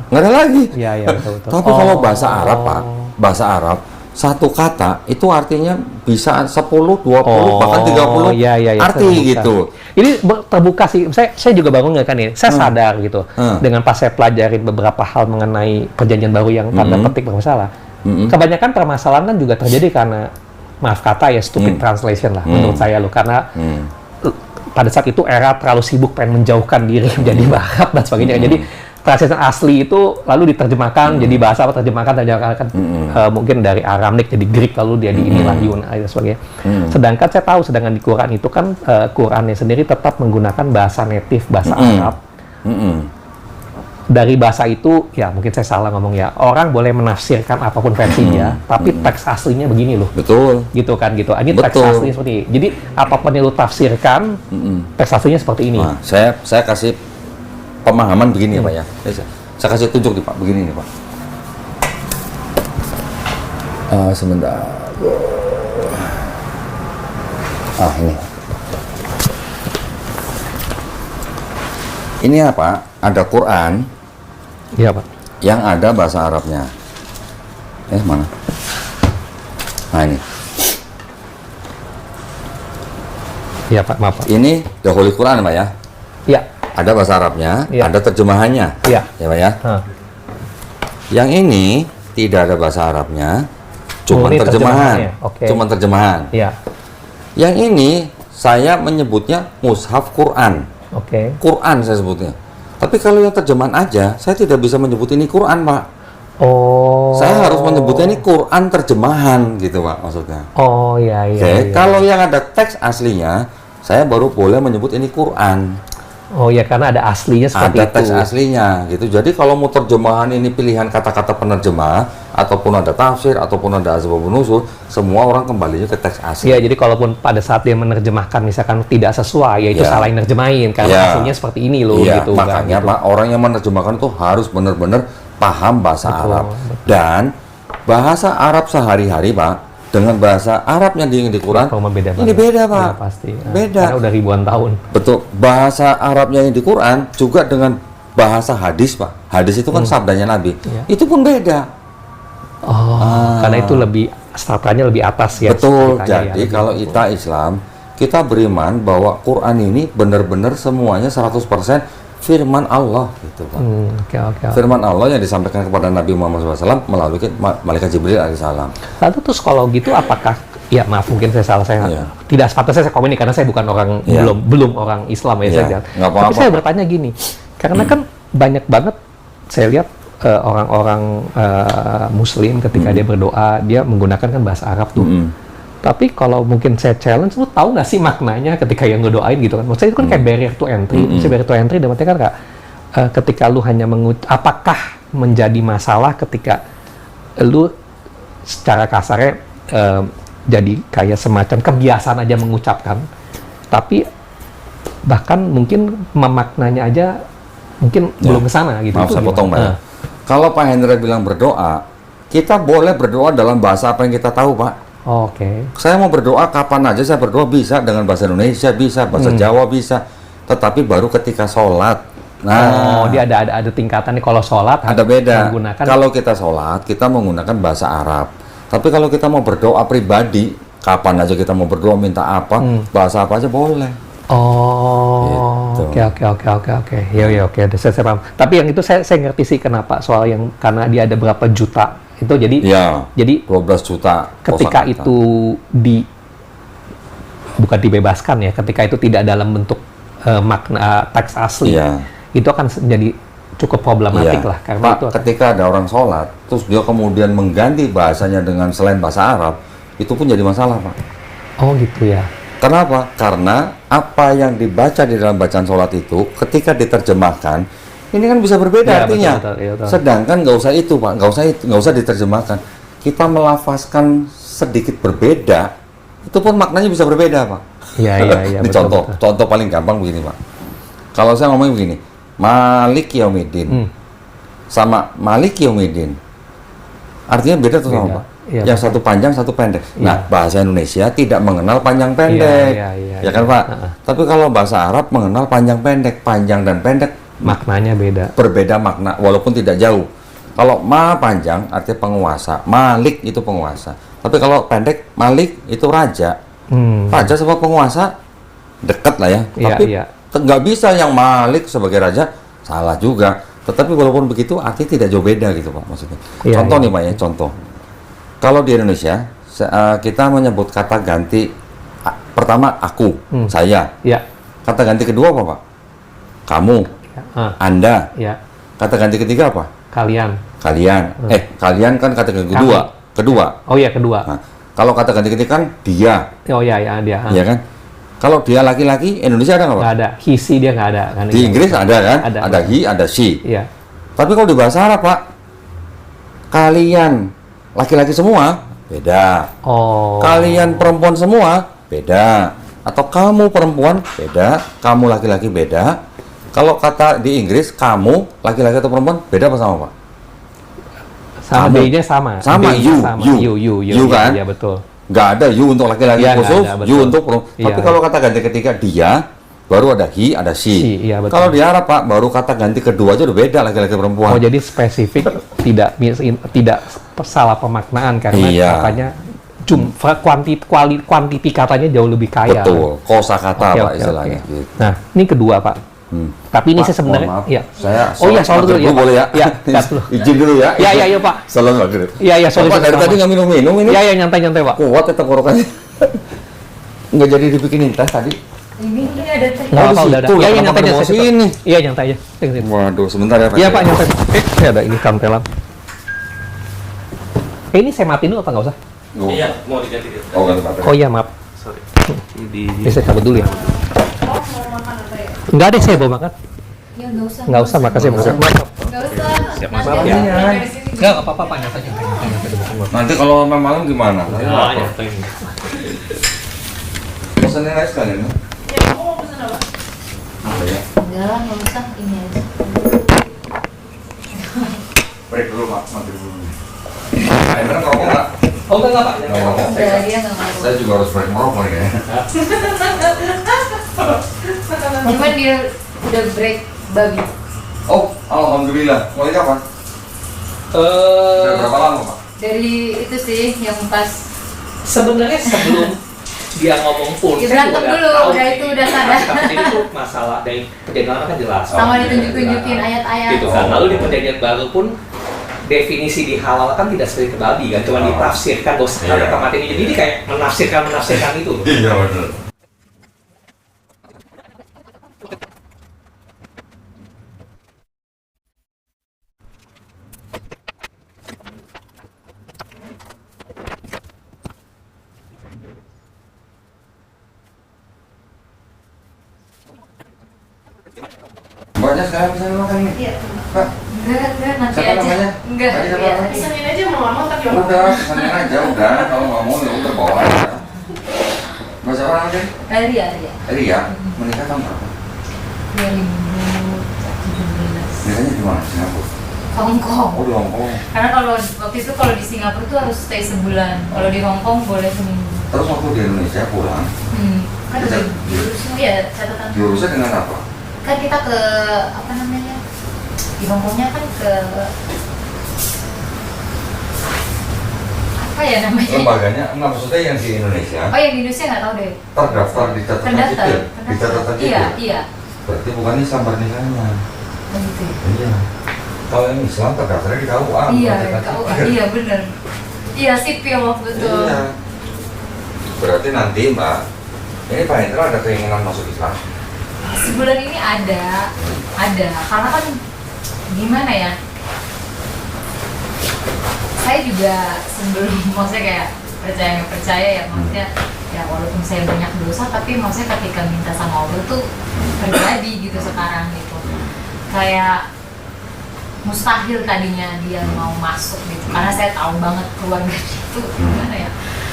Nggak ada lagi. Iya, betul. Tapi kalau bahasa Arab, Pak, bahasa Arab, satu kata itu artinya bisa 10, 20, bahkan 30 arti gitu. Ini terbuka sih. Saya juga baru nggak kan ini. Saya sadar gitu. Dengan pas saya pelajarin beberapa hal mengenai perjanjian baru yang tanda petik bermasalah. Kebanyakan permasalahan kan juga terjadi karena maaf kata ya stupid translation lah menurut saya loh, karena pada saat itu era terlalu sibuk pengen menjauhkan diri menjadi barat dan sebagainya. Jadi translation asli itu lalu diterjemahkan jadi bahasa apa, terjemahkan mungkin dari Aramik jadi Greek lalu dia inilah Yunani dan sebagainya. Sedangkan saya tahu sedangkan di Quran itu kan Qurannya sendiri tetap menggunakan bahasa native, bahasa Arab. Dari bahasa itu, ya mungkin saya salah ngomong ya, orang boleh menafsirkan apapun versinya, tapi teks aslinya begini loh. Betul. Gitu kan, gitu. Ini teks aslinya seperti ini. Jadi, apapun yang lu tafsirkan, teks aslinya seperti ini. Nah, saya kasih pemahaman begini ya Pak ya. Saya kasih tunjuk nih Pak, begini nih Pak. Sebentar. Ini. Ini apa? Ada Quran. Iya Pak. Yang ada bahasa Arabnya. Mana? Nah ini. Iya Pak, maaf Pak. Ini The Holy Quran Pak ya? Iya. Ada bahasa Arabnya, ada terjemahannya. Iya. Ya Pak ya? Yang ini tidak ada bahasa Arabnya, cuma terjemahan. Cuma terjemahan. Iya. Yang ini saya menyebutnya Mushaf Quran. Quran saya sebutnya. Tapi kalau yang terjemahan aja, saya tidak bisa menyebut ini Quran, Pak. Saya harus menyebutnya ini Quran terjemahan, gitu, Pak, maksudnya. Iya. Kalau yang ada teks aslinya, saya baru boleh menyebut ini Quran. Karena ada aslinya seperti itu. Ada teks aslinya, gitu. Jadi kalau mau terjemahan ini pilihan kata-kata penerjemah, ataupun ada tafsir, ataupun ada asbabun nuzul, semua orang kembalinya ke teks asli. Iya, jadi kalaupun pada saat dia menerjemahkan misalkan tidak sesuai, ya itu salah yang nerjemahin, karena aslinya seperti ini loh, gitu. Makanya gitu. Pak, orang yang menerjemahkan itu harus benar-benar paham bahasa Arab. Dan bahasa Arab sehari-hari, Pak, dengan bahasa Arabnya di Quran, beda ini beda Pak. Ya, pasti. Beda. Karena udah ribuan tahun. Betul. Bahasa Arabnya yang di Quran juga dengan bahasa hadis Pak. Hadis itu kan sabdanya Nabi. Ya. Itu pun beda. Karena itu lebih stratanya lebih atas ya. Betul. Jadi ya, kalau kita Islam, kita beriman bahwa Quran ini benar-benar semuanya 100% firman Allah gitu Pak. Okay. Firman Allah yang disampaikan kepada Nabi Muhammad SAW melalui malaikat Jibril alaihissalam. Lalu terus kalau gitu apakah ya maaf mungkin saya salah, saya tidak sepatutnya saya komen karena saya bukan orang belum orang Islam ya, saya tapi saya bertanya gini, karena kan banyak banget saya lihat orang-orang Muslim ketika dia berdoa dia menggunakan kan bahasa Arab tuh. Tapi kalau mungkin saya challenge, lu tahu nggak sih maknanya ketika yang ngedoain gitu kan? Maksudnya itu kan kayak barrier to entry. Barrier to entry, dan kan nggak ketika lu hanya apakah menjadi masalah ketika lu secara kasarnya jadi kayak semacam kebiasaan aja mengucapkan, tapi bahkan mungkin memaknanya aja mungkin belum ke sana gitu. Maaf saya potong Pak. Kalau Pak Hendra bilang berdoa, kita boleh berdoa dalam bahasa apa yang kita tahu Pak. Oke. Saya mau berdoa kapan aja saya berdoa, bisa dengan bahasa Indonesia, bisa bahasa Jawa, bisa. Tetapi baru ketika sholat. Nah, dia ada tingkatan nih. Kalau sholat ada beda. Kalau kita sholat, kita menggunakan bahasa Arab. Tapi kalau kita mau berdoa pribadi, kapan aja kita mau berdoa minta apa, bahasa apa aja boleh. Oke. Ya, oke. Saya paham. Tapi yang itu saya ngerti sih kenapa, soal yang karena dia ada berapa juta. Itu jadi 12 juta ketika itu bukan dibebaskan ya, ketika itu tidak dalam bentuk makna teks asli, itu akan menjadi cukup problematik lah karena Pak, itu ketika ada orang sholat terus dia kemudian mengganti bahasanya dengan selain bahasa Arab, itu pun jadi masalah Pak. Oh gitu ya. Kenapa? Karena apa yang dibaca di dalam bacaan sholat itu ketika diterjemahkan ini kan bisa berbeda artinya. Betul. Sedangkan nggak usah itu Pak, nggak usah diterjemahkan. Kita melafazkan sedikit berbeda, itu pun maknanya bisa berbeda Pak. Iya. Ini contoh paling gampang begini Pak. Kalau saya ngomong begini, Malik Yaumiddin sama Malik Yaumiddin, artinya beda tuh sama Pak. Yang satu panjang, satu pendek. Nah, bahasa Indonesia tidak mengenal panjang pendek, ya kan Pak. Tapi kalau bahasa Arab mengenal panjang pendek, panjang dan pendek maknanya beda. Berbeda makna walaupun tidak jauh. Kalau panjang artinya penguasa, Malik itu penguasa. Tapi kalau pendek, Malik itu raja. Raja sama penguasa dekat lah ya. Tapi nggak bisa yang Malik sebagai raja, salah juga. Tetapi walaupun begitu artinya tidak jauh beda gitu Pak maksudnya. Contoh nih Pak ya, contoh. Kalau di Indonesia kita menyebut kata ganti pertama aku, saya. Kata ganti kedua apa Pak? Kamu. Anda. Kata ganti ketiga apa? Kalian. Kalian kan kata ganti kedua. Oh iya, kedua. Nah, kalau kata ganti ketiga kan dia. Oh iya, dia. Iya kan? Kalau dia laki-laki, Indonesia ada nggak Pak? Nggak ada. He, she dia nggak ada. Kan, di Inggris ada kan? Ada he, ada she. Iya. Tapi kalau di bahasa Arab Pak, kalian laki-laki semua beda. Kalian perempuan semua beda. Atau kamu perempuan beda, kamu laki-laki beda. Kalau kata di Inggris, kamu, laki-laki atau perempuan, beda apa sama Pak? Sama, D-nya sama. Sama, you kan? Iya, betul. Nggak ada you untuk laki-laki khusus, you untuk perempuan. Tapi kalau kata ganti ketiga, dia, baru ada he, ada she. Kalau di Arab Pak, baru kata ganti kedua aja udah beda laki-laki perempuan. Oh, jadi spesifik, tidak salah pemaknaan, karena katanya kuantifikasinya jauh lebih kaya. Betul, kosakata Pak istilahnya. Nah, ini kedua Pak. Tapi ini saya sebenarnya, soal dulu ya, boleh ya? Izin dulu ya. Iya Pak. Salam maghrib. Iya, sorry. Pak dari tadi nggak minum ini? Iya, nyantai Pak. Kuat ya tenggorokannya. Nggak jadi dibikinin teh tadi. Ini ada teh. Nggak apa, udah. Iya, nyantai aja. Iya, nyantai aja. Waduh, sebentar ya Pak. Iya Pak, nyantai. Saya ada ini kampelan. Ini saya matiin dulu apa nggak usah? Iya, mau diganti. Ganti baterai. Oh iya, maaf. Sorry. Ini saya cabut dulu ya. Enggak deh, saya bawa makan. Ya, nggak usah, makasih. Nggak usah. Siap, Mas. maaf ya. Nggak apa-apa, nyantai. Nanti kalau malam gimana? Nyantai. Pesannya aja sekalian. Ya, kamu mau pesan apa? Enggak, nggak usah. Ini aja. Break dulu Pak, mati dulu. Ayo, ngerokok nggak? Oh enggak Pak. Nggak mau. Udah, dia nggak mau. Saya juga harus break merokok ya. Cuman dia udah break babi. Oh, alhamdulillah. Mulai kapan? Sudah berapa lama Pak? Dari itu sih yang pas Sebenarnya sebelum dia ngomong pun, Ya, saya berantem juga dulu, tahu udah sih. itu udah sadar. Tapi itu masalah dari perjanjian lama kan jelas. sama iya, ditunjuk-tunjukin iya. ayat-ayat. Gitu kan. Lalu di perjanjian baru pun definisi dihalalkan tidak seperti ke babi kan, cuma ditafsirkan bahwa sekali Iya. kematian ini. Jadi kayak menafsirkan itu. Iya benar. Mbaknya sekarang bisa makan ini? Iya. Pak, Enggak, nanti siapa aja. namanya? Enggak, Tadi siapa iya. namanya? Pesenin aja mau ngomong tapi Udah, pesanin aja udah. Kalau nggak mau ya udah bawa aja. Mbak siapa namanya? Ria. Ria, menikah tahun berapa? 2017. Nikahnya di mana? Singapura? Hongkong. Oh di Hongkong. Karena kalau waktu itu kalau di Singapura tuh harus stay sebulan. Kalau di Hongkong boleh seminggu. Terus waktu di Indonesia pulang, Kan Bisa. diurusnya ya catatan. diurusnya dengan apa? Kan kita ke apa namanya? Di Hongkongnya kan ke apa ya namanya? Lembaganya, enggak maksudnya yang di Indonesia Oh yang di Indonesia nggak tahu deh. terdaftar di catatan Terdaftar. sipil, di catatan sipil. Iya. Berarti bukan Islam pernikahannya. Oh gitu ya. Iya. Kalau yang Islam terdaftarnya di KUA. Iya, bukan catatan tahu. sipil. Iya bener. Iya sipil betul. Iya. Berarti nanti Mbak, ini Pak Hendra ada keinginan masuk Islam? Sebulan ini ada, karena kan gimana ya? Saya juga sebelum maksudnya kayak percaya nggak percaya ya maksudnya ya walaupun saya banyak dosa tapi maksudnya ketika minta sama Allah tuh terjadi gitu sekarang gitu. Kayak mustahil tadinya dia mau masuk gitu karena saya tahu banget keluarga itu gimana ya.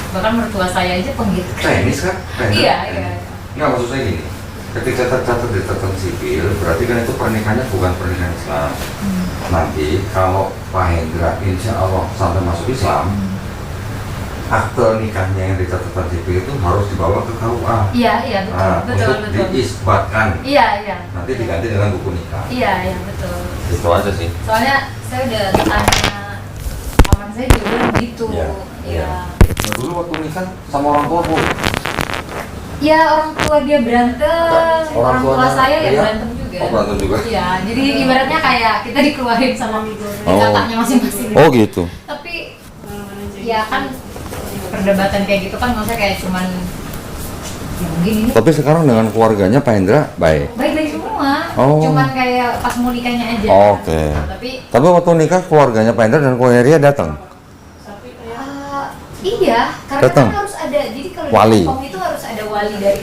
Bahkan mertua saya aja penggiat. Chinese kan? Iya. Nggak, maksud saya gini, ketika tercatat di catatan sipil, berarti kan itu pernikahannya bukan pernikahan Islam. Nanti kalau Pak Hendra insya Allah sampai masuk Islam, akte nikahnya yang di catatan sipil itu harus dibawa ke KUA. Iya betul, untuk betul. diisbatkan. Iya. Nanti diganti dengan buku nikah. Iya betul. Itu aja sih. Soalnya saya udah tanya paman saya juga bilang gitu. Iya. Iya. Nah, dulu waktu nikah sama orang tua Bu. Iya orang tua dia berantem, orang tua tuanya saya ya Ria? berantem juga. Oh berantem juga. Iya, jadi ibaratnya kayak kita dikeluarin sama kakaknya masing-masing. Oh gitu. Tapi ya kan perdebatan kayak gitu kan maksudnya kayak cuman ya mungkin ini Tapi sekarang dengan keluarganya Pak Hendra baik. baik-baik semua. Oh. Cuman kayak pas mau nikahnya aja. Oke. Tapi Waktu nikah keluarganya Pak Hendra dan keluarga Ria datang. iya, karena Datang. kan harus ada. Jadi kalau Wali. di Hongkong itu harus ada wali dari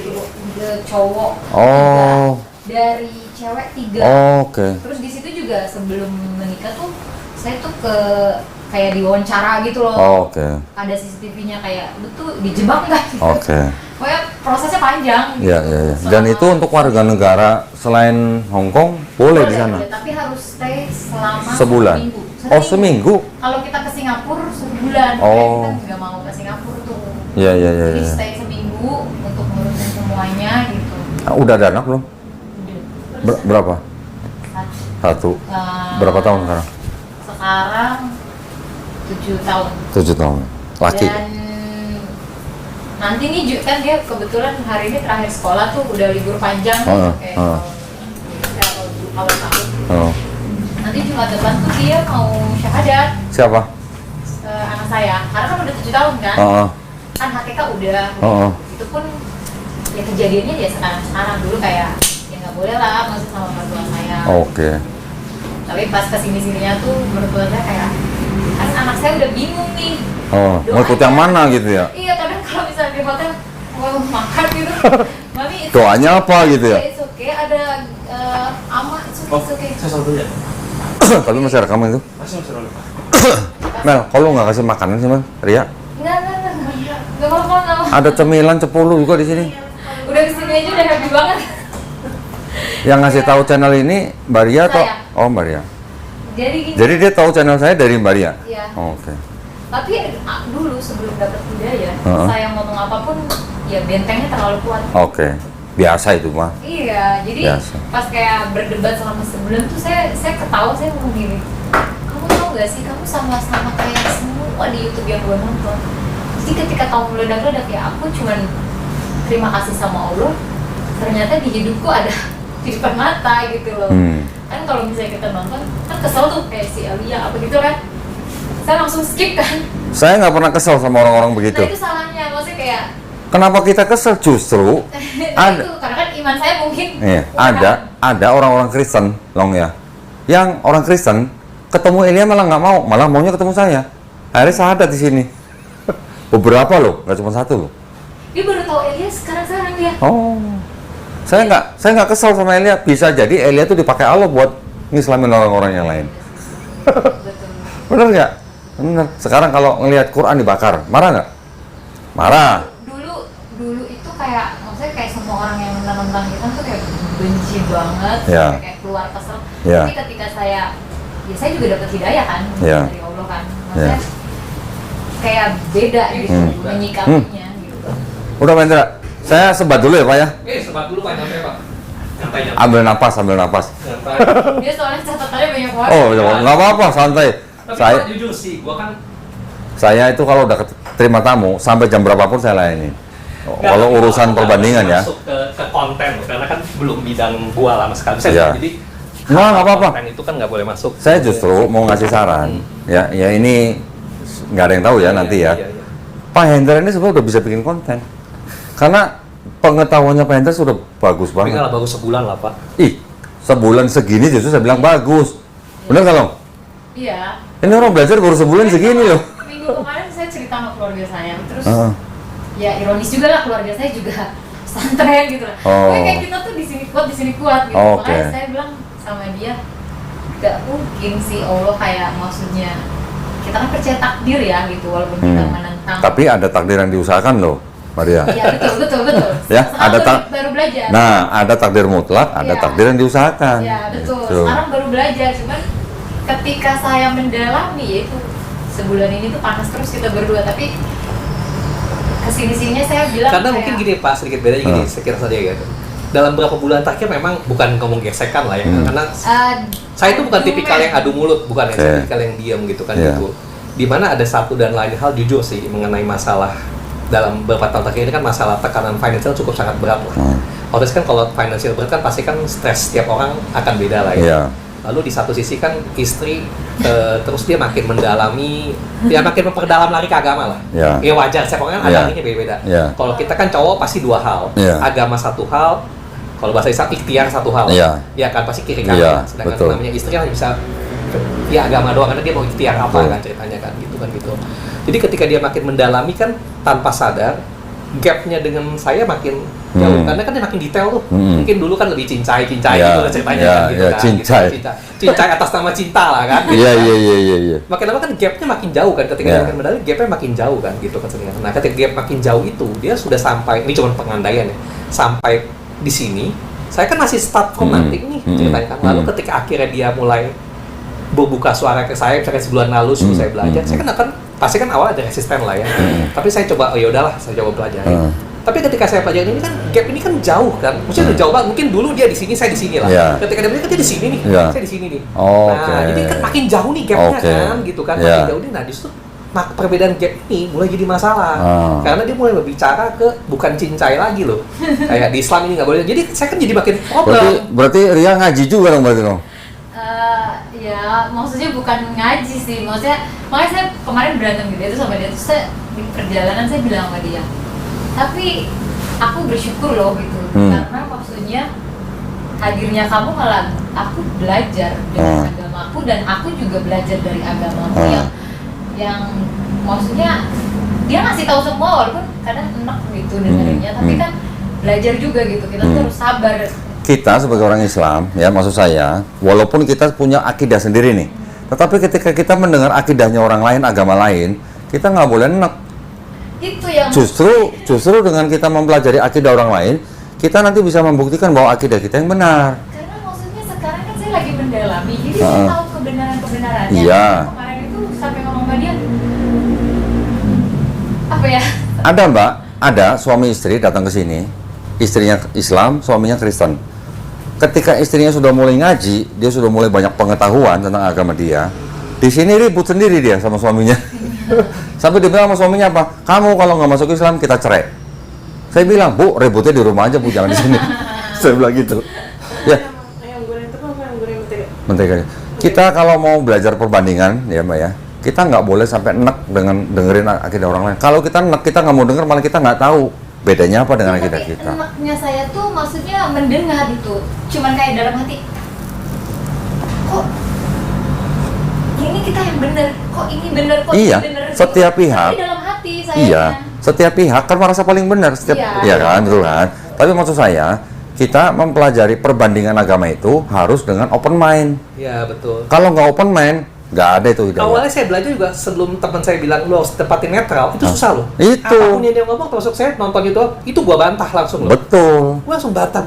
cowok Oh. 3, dari cewek 3. Oke. Terus di situ juga sebelum menikah tuh saya tuh kayak diwawancara gitu loh. Oke. Ada CCTV-nya kayak betul dijebak nggak? Oke. Pokoknya prosesnya panjang. Iya, iya, iya. Dan itu untuk warga negara selain Hong Kong boleh di sana. Boleh, tapi harus stay selama Sebulan. seminggu. Oh, seminggu. Kalau kita ke Singapura sebulan, Oh. kita nggak mau ke Singapura tuh. Iya, iya, iya, Jadi iya. stay seminggu untuk ngurusin semuanya gitu. Udah ada anak belum? Udah. Berapa? Satu. 1. Berapa tahun sekarang? Sekarang 7 tahun. 7 tahun. Laki. Dan nanti nih kan dia kebetulan hari ini terakhir sekolah tuh udah libur panjang kayak awal tahun. Oh. Nanti Jumat depan tuh dia mau syahadat Siapa? anak saya. Karena kan udah 7 tahun kan. Oh. Kan HTK udah. Oh. Itu pun ya kejadiannya ya sekarang dulu kayak ya nggak boleh lah masuk sama mertua saya. Oke. Tapi pas kesini-sininya tuh mertua saya kayak kan anak saya udah bingung nih. Oh, mau ikut yang mana gitu ya? Iya, kadang kalau misalnya di hotel mau makan gitu, mami itu Doanya apa gitu ya? it's okay, ada ama, it's okay. Saya selalu dulu ya? Tapi masih rekam itu. Masih selalu. Mel, kok lu nggak kasih makanan sih Mel? Ria? Nggak apa-apa, nggak apa-apa. Ada cemilan cepulu juga di sini. Udah kesini aja udah happy banget. Yang ngasih tahu channel ini Mbak Ria atau? Saya. Oh Mbak Ria. Jadi gini, Jadi dia tahu channel saya dari Mbak Ria. Iya. Oh, oke. Tapi dulu sebelum dapat hidayah, saya ngomong apapun ya bentengnya terlalu kuat. Oke. Biasa itu mah. Iya, jadi Biasa. pas kayak berdebat selama sebulan tuh saya ketawa, saya ngomong gini, kamu tahu gak sih, kamu sama-sama kayak semua di YouTube yang gue nonton. Jadi ketika kamu meledak-ledak ya aku cuman terima kasih sama Allah, ternyata di hidupku ada di depan mata gitu loh. Kan kalau misalnya kita nonton, kan kesel tuh kayak si Alia apa gitu kan, saya langsung skip kan. Saya nggak pernah kesel sama orang-orang begitu. Nah itu salahnya, maksudnya kayak Kenapa kita kesel? Justru nah itu karena kan iman saya mungkin iya, ada orang-orang Kristen, Long ya, yang orang Kristen ketemu Elia malah nggak mau, malah maunya ketemu saya. Akhirnya sahadat di sini. Beberapa loh, nggak cuma satu loh. dia baru tahu Elia sekarang dia. Oh, saya nggak kesel sama Elia. Bisa jadi Elia tuh dipakai Allah buat ngislamin orang-orang yang lain. Betul. Bener nggak? Bener. Sekarang kalau ngelihat Quran dibakar, marah nggak? Marah. Dulu itu kayak maksudnya kayak semua orang yang nonton kita tuh kayak benci banget, Ya. sampai kayak keluar kesel. Ya. Tapi ketika saya juga dapat hidayah kan Ya. dari Allah kan, maksudnya kayak beda gitu menyikapinya gitu. Udah Pak Indra, saya sebat dulu ya Pak ya. Sebat dulu Pak, nyampe Pak. Nyantai. Ambil napas. Nyantai. Dia soalnya catatannya banyak banget. Oh, nggak apa-apa, santai. Tapi Saya Pak, jujur sih, gua kan itu kalau udah terima tamu sampai jam berapapun saya layani. Kalau urusan perbandingan ya. Masuk ke konten, karena kan belum bidang gua lama sekali. Iya. Jadi Nggak apa-apa. konten itu kan nggak boleh masuk. Saya justru mau ngasih saran. Ya ini nggak ada yang tahu ya nanti ya. Iya. Pak Hendra ini sebenarnya udah bisa bikin konten. Karena pengetahuannya Pak Hendra sudah bagus Tapi banget. nggak bagus sebulan lah Pak. Ih, sebulan segini justru saya bilang bagus. Bener nggak Long? Iya. Ini orang belajar baru sebulan segini loh. Minggu kemarin saya cerita sama keluarga saya, terus Heeh. ya ironis juga lah, keluarga saya juga pesantren gitu lah. Oh. Kayak kita tuh di sini kuat gitu. Oh, oke. Makanya saya bilang sama dia, gak mungkin sih Allah kayak maksudnya kita kan percaya takdir ya gitu, walaupun kita menentang. Tapi ada takdir yang diusahakan loh, Maria. Iya betul. Ya, Sekarang ada baru belajar. Nah, ada takdir mutlak, ada Iya. takdir yang diusahakan. Ya betul. Gitu. Sekarang baru belajar, cuman ketika saya mendalami yaitu sebulan ini tuh panas terus kita berdua, tapi kesini-sininya saya bilang Karena kayak, mungkin gini Pak, sedikit beda gini, saya kira saja gitu. Dalam beberapa bulan terakhir memang bukan ngomong gesekan lah ya, karena saya itu bukan tipikal yang adu mulut, bukan ya, saya tipikal yang diam gitu kan gitu. Dimana ada satu dan lain hal jujur sih mengenai masalah dalam beberapa tahun terakhir ini kan masalah tekanan finansial cukup sangat berat lah. Otomatis kan kalau finansial berat kan pasti kan stres setiap orang akan beda lah ya. Iya. Lalu di satu sisi kan istri terus dia makin mendalami, dia makin memperdalam lari ke agama lah. Ya. Ya wajar, setiap orang kan Ya. agamanya beda-beda. Ya. Kalau kita kan cowok pasti dua hal, Ya. agama satu hal, kalau bahasa Islam ikhtiar satu hal. Ya. Ya kan pasti kiri kanan. Ya, Sedangkan betul. namanya istri kan bisa ya agama doang karena dia mau ikhtiar apa Betul. kan ceritanya kan gitu. Jadi ketika dia makin mendalami kan tanpa sadar gapnya dengan saya makin jauh karena kan dia makin detail tuh. Mungkin dulu kan lebih cincai Ya, gitu lah ceritanya ya, kan gitu ya, kan. cincai. Gitu, cincai atas nama cinta lah kan. Iya. Makin lama kan gapnya makin jauh kan, ketika Ya. dia makin mendalami gapnya makin jauh kan gitu kan sebenarnya. Nah ketika gap makin jauh itu dia sudah sampai, ini cuma pengandaian ya, sampai di sini saya kan masih start romantik nih ceritanya kan. Lalu ketika akhirnya dia mulai berbuka suara ke saya, misalkan sebulan lalu suruh saya belajar, saya kan akan pasti kan awal ada resisten lah ya. Tapi saya coba, oh ya udahlah, saya coba belajar. Tapi ketika saya pelajari ini kan gap ini kan jauh kan, maksudnya udah jauh banget. Mungkin dulu dia di sini, saya di sini lah. Ya. Ketika dia belajar kan dia di sini nih, Ya. saya di sini nih. Oh, Nah, oke. jadi kan makin jauh nih gapnya Oke. kan, gitu kan, Ya. makin jauh nih. Nah justru perbedaan gap ini mulai jadi masalah, karena dia mulai berbicara ke bukan cincai lagi loh. Kayak di Islam ini nggak boleh. Jadi saya kan jadi makin problem. Berarti Ria ngaji juga dong berarti dong. ya maksudnya bukan ngaji sih, maksudnya makanya saya kemarin berantem gitu itu sama dia, terus saya di perjalanan saya bilang sama dia, tapi aku bersyukur loh gitu, karena maksudnya hadirnya kamu malah aku belajar dari agamaku dan aku juga belajar dari agamamu yang maksudnya dia ngasih tahu semua walaupun kadang enak gitu dengerinnya, tapi kan belajar juga gitu, kita tuh harus sabar. Kita sebagai orang Islam, ya maksud saya, walaupun kita punya akidah sendiri nih, tetapi ketika kita mendengar akidahnya orang lain, agama lain, kita nggak boleh enak. Itu yang Justru dengan kita mempelajari akidah orang lain, kita nanti bisa membuktikan bahwa akidah kita yang benar. karena maksudnya sekarang kan saya lagi mendalami, jadi saya tahu kebenarannya. Iya. Kemarin itu sampai ngomong sama dia, Ada Mbak, ada suami istri datang ke sini, istrinya Islam, suaminya Kristen. Ketika istrinya sudah mulai ngaji, dia sudah mulai banyak pengetahuan tentang agama dia. Di sini ribut sendiri dia sama suaminya. Sampai dia bilang sama suaminya apa? Kamu kalau nggak masuk Islam kita cerai. Saya bilang, Bu, ributnya di rumah aja, Bu, jangan di sini. Saya bilang gitu. Ya. Ayam goreng itu apa ayam goreng mentega? Mentega. Kita kalau mau belajar perbandingan, ya Mbak ya, kita nggak boleh sampai enek dengan dengerin akidah orang lain. Kalau kita enek, kita nggak mau denger, malah kita nggak tahu bedanya apa dengan akidah Tapi kita. enaknya saya tuh maksudnya mendengar itu, cuman kayak dalam hati, kok ini kita yang bener, kok ini bener, kok Iya, ini bener. setiap Tapi pihak. dalam hati saya. Iya, setiap pihak kan merasa paling benar, setiap, Iya. iya kan, betul kan? Tapi maksud saya, kita mempelajari perbandingan agama itu harus dengan open mind. Ya betul. Kalau nggak open mind, nggak ada itu hidayah. Awalnya saya belajar juga sebelum teman saya bilang lu harus tepatin netral, itu susah loh. Itu. Apapun yang dia ngomong, termasuk saya nonton itu gua bantah langsung loh. Betul. Gua langsung bantah.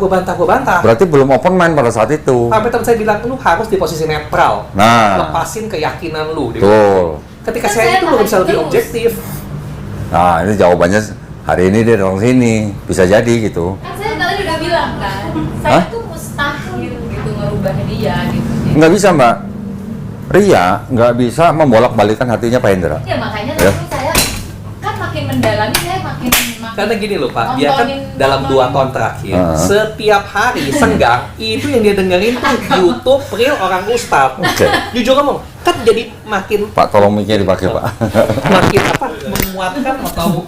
Berarti belum open mind pada saat itu. Sampai teman saya bilang, lu harus di posisi netral. Nah. Lepasin keyakinan lu. Dia Betul. ketika Kan saya saya itu belum bisa tahan lebih terus. objektif. Nah, ini jawabannya hari ini dia datang sini, bisa jadi gitu. Kan saya tadi udah bilang kan, saya Hah? tuh mustahil gitu ngerubah dia gitu. Nggak bisa Mbak. Ria nggak bisa membolak-balikan hatinya Pak Hendra. Ya makanya Ya. terus saya kan makin mendalami, saya makin Karena gini loh Pak, dia kan Nontonin- dalam 2 tahun terakhir, setiap hari senggang, itu yang dia dengerin tuh YouTube real orang ustadz. Oke. Jujur ngomong, kan jadi makin Pak, tolong mic-nya dipakai Pak. makin apa menguatkan atau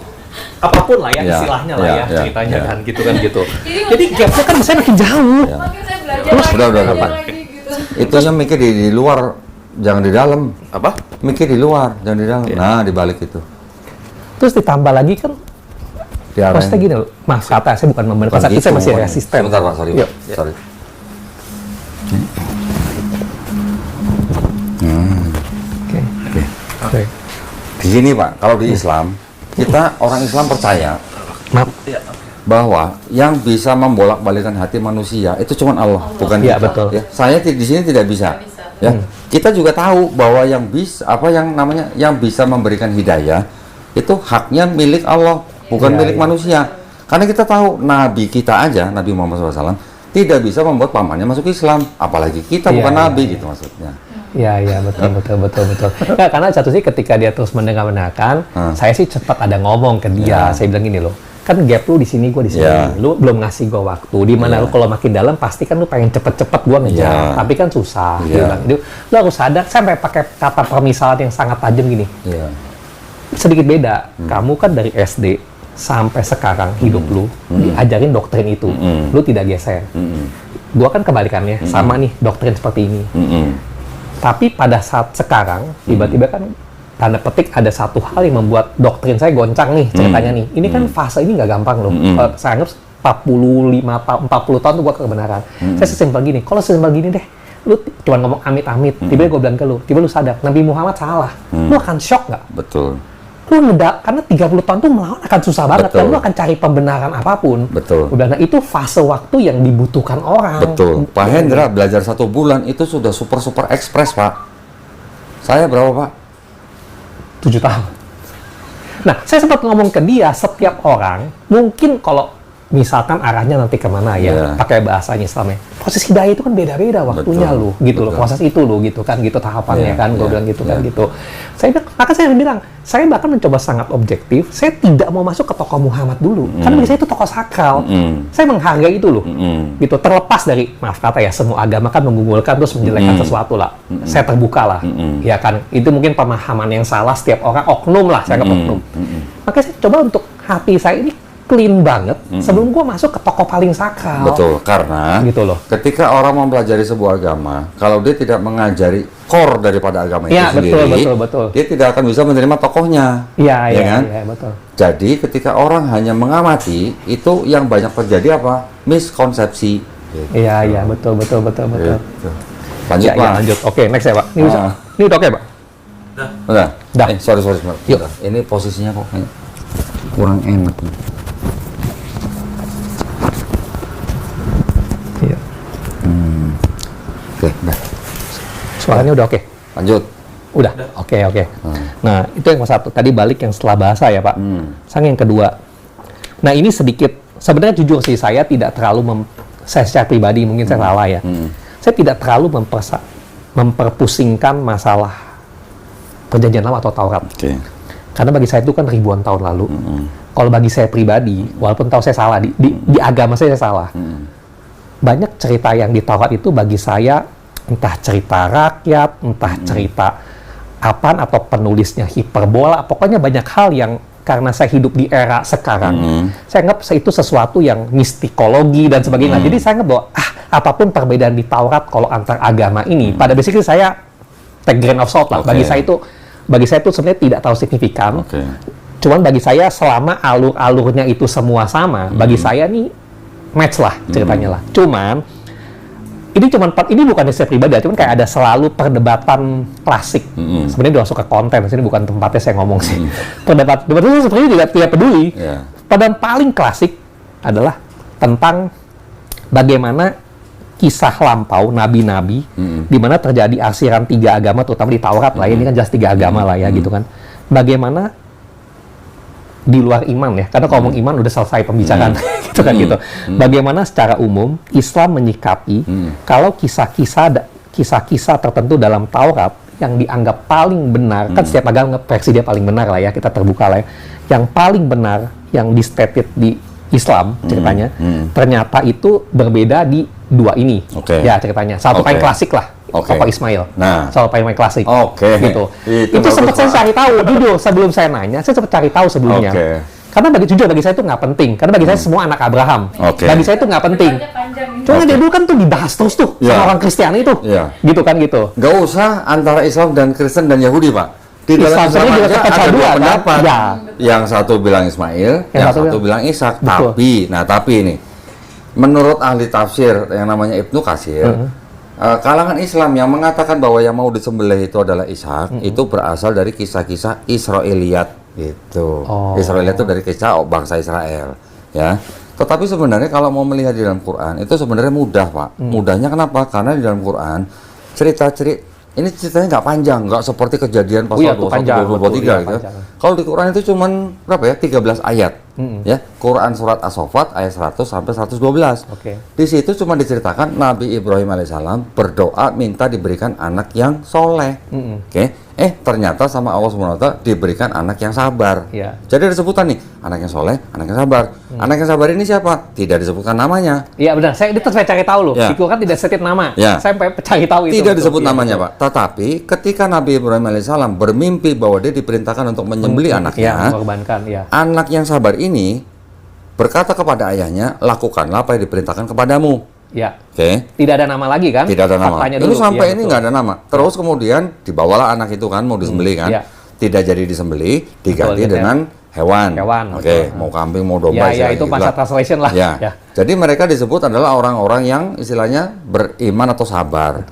apapun lah ya Ya, istilahnya lah ya, ya, ya, ceritanya ya. kan gitu kan gitu. Jadi Gapnya kan bisa makin jauh. Ya. makin saya belajar Terus, lagi, udah, belajar Pak. lagi gitu. Itu yang mikir di luar, jangan di dalam. Apa? Mikir di luar, jangan di dalam. Nah, di balik itu. Terus ditambah lagi kan, Diarahin. maksudnya gini loh, maaf kata saya bukan membenarkan, Bukan tapi saya gitu, masih pokoknya. resisten. Sebentar Pak, sorry. Yuk. Pak. Sorry. Oke. Oke. Oke. Di sini Pak, kalau di Islam, kita orang Islam percaya Maaf. bahwa yang bisa membolak-balikan hati manusia itu cuma Allah, bukan Iya, kita. betul. Ya, saya di sini tidak bisa. Nggak bisa. Ya, kita juga tahu bahwa yang bisa yang bisa memberikan hidayah itu haknya milik Allah, bukan Iya, milik iya. manusia. Karena kita tahu Nabi kita aja, Nabi Muhammad SAW tidak bisa membuat pamannya masuk Islam, apalagi kita Iya, bukan iya, Nabi iya. gitu maksudnya. Iya, betul. Nggak, karena satu sih ketika dia terus mendengar-mendengarkan, saya sih cepat ada ngomong ke dia. Saya bilang gini loh, kan gap lu di sini, gua di sini. Ya. Lu belum ngasih gua waktu. Di mana Ya. lu kalau makin dalam pasti kan lu pengen cepet-cepet gua ngejar. Ya. Tapi kan susah. Dia Ya. bilang, lu harus sadar. Saya sampai pakai kata permisalan yang sangat tajam gini. Iya. Sedikit beda. Kamu kan dari SD sampai sekarang hidup lu diajarin doktrin itu. Lu tidak geser. Gua kan kebalikannya, sama nih doktrin seperti ini. Tapi pada saat sekarang, tiba-tiba kan tanda petik ada satu hal yang membuat doktrin saya goncang nih ceritanya nih. Ini kan fase ini nggak gampang loh. Kalau saya anggap 45 tahun, 40 tahun tuh gua kebenaran. Saya sesimpel gini, kalau sesimpel gini deh, lu cuma ngomong amit-amit, tiba-tiba gue bilang ke lu, tiba lu sadar, Nabi Muhammad salah. Lu akan shock nggak? Betul. Lu karena 30 tahun tuh melawan akan susah banget. Betul. Dan lu akan cari pembenaran apapun. Betul. Udah, nah itu fase waktu yang dibutuhkan orang. Betul. Pak Hendra belajar 1 bulan itu sudah super ekspres Pak. Saya berapa Pak? 7 tahun. Nah, saya sempat ngomong ke dia, setiap orang, mungkin kalau misalkan arahnya nanti kemana ya, Iya. pakai bahasanya Islamnya. Proses hidayah itu kan beda-beda waktunya Betul. lu, gitu loh. Betul. Proses itu lo, gitu kan, gitu tahapannya Iya, kan, gue iya, bilang gitu kan, iya. gitu. Maka saya bilang, saya bahkan mencoba sangat objektif, saya tidak mau masuk ke tokoh Muhammad dulu. Karena bagi saya itu tokoh sakral. Saya menghargai itu loh. Gitu, terlepas dari, maaf kata ya, semua agama kan menggugulkan terus menjelekkan sesuatu lah. Saya terbuka lah. Ya kan, itu mungkin pemahaman yang salah setiap orang, oknum lah, saya anggap oknum. Makanya saya coba untuk hati saya ini clean banget sebelum gua masuk ke tokoh paling sakral. Betul, karena Gitu loh. ketika orang mempelajari sebuah agama, kalau dia tidak mengajari core daripada agama itu Ya, sendiri, betul. dia tidak akan bisa menerima tokohnya. Iya, Ya iya, kan? iya, betul. Jadi ketika orang hanya mengamati, itu yang banyak terjadi apa? Miskonsepsi. Iya, betul. Gitu. Lanjut Ya, Pak. ya, lanjut. Oke, next ya, Pak. Ini bisa. Ah. Ini udah oke, Pak? Udah. Dah. Sorry. Yuk. Udah. Ini posisinya kok kayak kurang enak. Iya. Oke, udah. Suaranya udah oke. Lanjut. Udah. Oke. Hmm. Nah, itu yang satu. Tadi balik yang setelah bahasa ya, Pak. Sang yang kedua. Nah, ini sedikit, sebenarnya jujur sih, saya tidak terlalu, saya secara pribadi mungkin saya salah ya. Saya tidak terlalu memperpusingkan masalah Perjanjian Lama atau Taurat. Okay. Karena bagi saya itu kan ribuan tahun lalu. Kalau bagi saya pribadi, walaupun tahu saya salah, di agama saya salah. Banyak cerita yang di Taurat itu bagi saya, entah cerita rakyat, entah cerita apaan, atau penulisnya hiperbola, pokoknya banyak hal yang karena saya hidup di era sekarang, saya anggap itu sesuatu yang mistikologi dan sebagainya. Jadi saya anggap bahwa apapun perbedaan di Taurat kalau antar agama ini, pada basically saya take grain of salt lah. Bagi saya itu sebenarnya tidak terlalu signifikan. Cuman bagi saya selama alur-alurnya itu semua sama, bagi saya nih match lah ceritanya lah. Cuman ini bukan dari saya pribadi, cuman kayak ada selalu perdebatan klasik. Sebenarnya udah masuk ke konten, sini bukan tempatnya saya ngomong sih. Perdebatan itu sebenarnya tidak peduli. Perdebatan paling klasik adalah tentang bagaimana kisah lampau nabi-nabi, di mana terjadi arsiran 3 agama, terutama di Taurat lah. Ini kan jelas 3 agama lah ya, gitu kan. Bagaimana di luar iman ya, karena kalau ngomong iman udah selesai pembicaraan, gitu kan gitu. Bagaimana secara umum Islam menyikapi kalau kisah-kisah tertentu dalam Taurat yang dianggap paling benar, kan setiap agama versi dia paling benar lah ya, kita terbuka lah ya. Yang paling benar, yang di-stated di Islam ceritanya, ternyata itu berbeda di 2 ini. Ya ceritanya, satu paling klasik lah. Tokoh Ismail, soal paling klasik, gitu. Itu sempat saya cari tahu, jujur sebelum saya nanya, saya sempat cari tahu sebelumnya. Karena bagi saya itu nggak penting, karena bagi saya semua anak Abraham. Bagi saya itu nggak penting. Cuma dia dulu kan tuh dibahas terus tuh sama orang Kristiani itu, gitu kan gitu. Nggak usah antara Islam dan Kristen dan Yahudi, Pak. Di dalam Islam juga ada 2 pendapat. Ya. Yang satu bilang Ismail, yang satu bilang Ishak. Tapi ini, menurut ahli tafsir yang namanya Ibnu Katsir, kalangan Islam yang mengatakan bahwa yang mau disembelih itu adalah Ishak, itu berasal dari kisah-kisah Israiliyat gitu. Israiliyat itu dari kisah bangsa Israel, ya. Tetapi sebenarnya kalau mau melihat di dalam Quran itu sebenarnya mudah, Pak. Mudahnya kenapa? Karena di dalam Quran ini ceritanya nggak panjang, nggak seperti Kejadian pasal 21, 22, 23 gitu. Kalau di Quran itu cuman berapa ya? 13 ayat. Ya, Quran surat As-Saffat ayat 100 sampai 112. Di situ cuma diceritakan Nabi Ibrahim alaihissalam berdoa minta diberikan anak yang soleh. Ternyata sama Allah SWT diberikan anak yang sabar. Jadi ada sebutan nih, anak yang soleh, anak yang sabar. Anak yang sabar ini siapa? Tidak disebutkan namanya. Iya benar, saya cari tahu loh. Di Quran tidak disebut nama. Saya cari tahu itu. Tidak disebut namanya, Pak. Tetapi ketika Nabi Ibrahim alaihissalam bermimpi bahwa dia diperintahkan untuk menyembelih anaknya, anak yang sabar ini berkata kepada ayahnya, lakukanlah apa yang diperintahkan kepadamu. Tidak ada nama lagi kan? Tidak ada nama. Ini sampai ini nggak ada nama. Terus kemudian dibawalah anak itu kan, mau disembelih kan? Tidak jadi disembelih, diganti dengan hewan. Mau kambing, mau domba. Itu bahasa translation lah. Jadi mereka disebut adalah orang-orang yang istilahnya beriman atau sabar.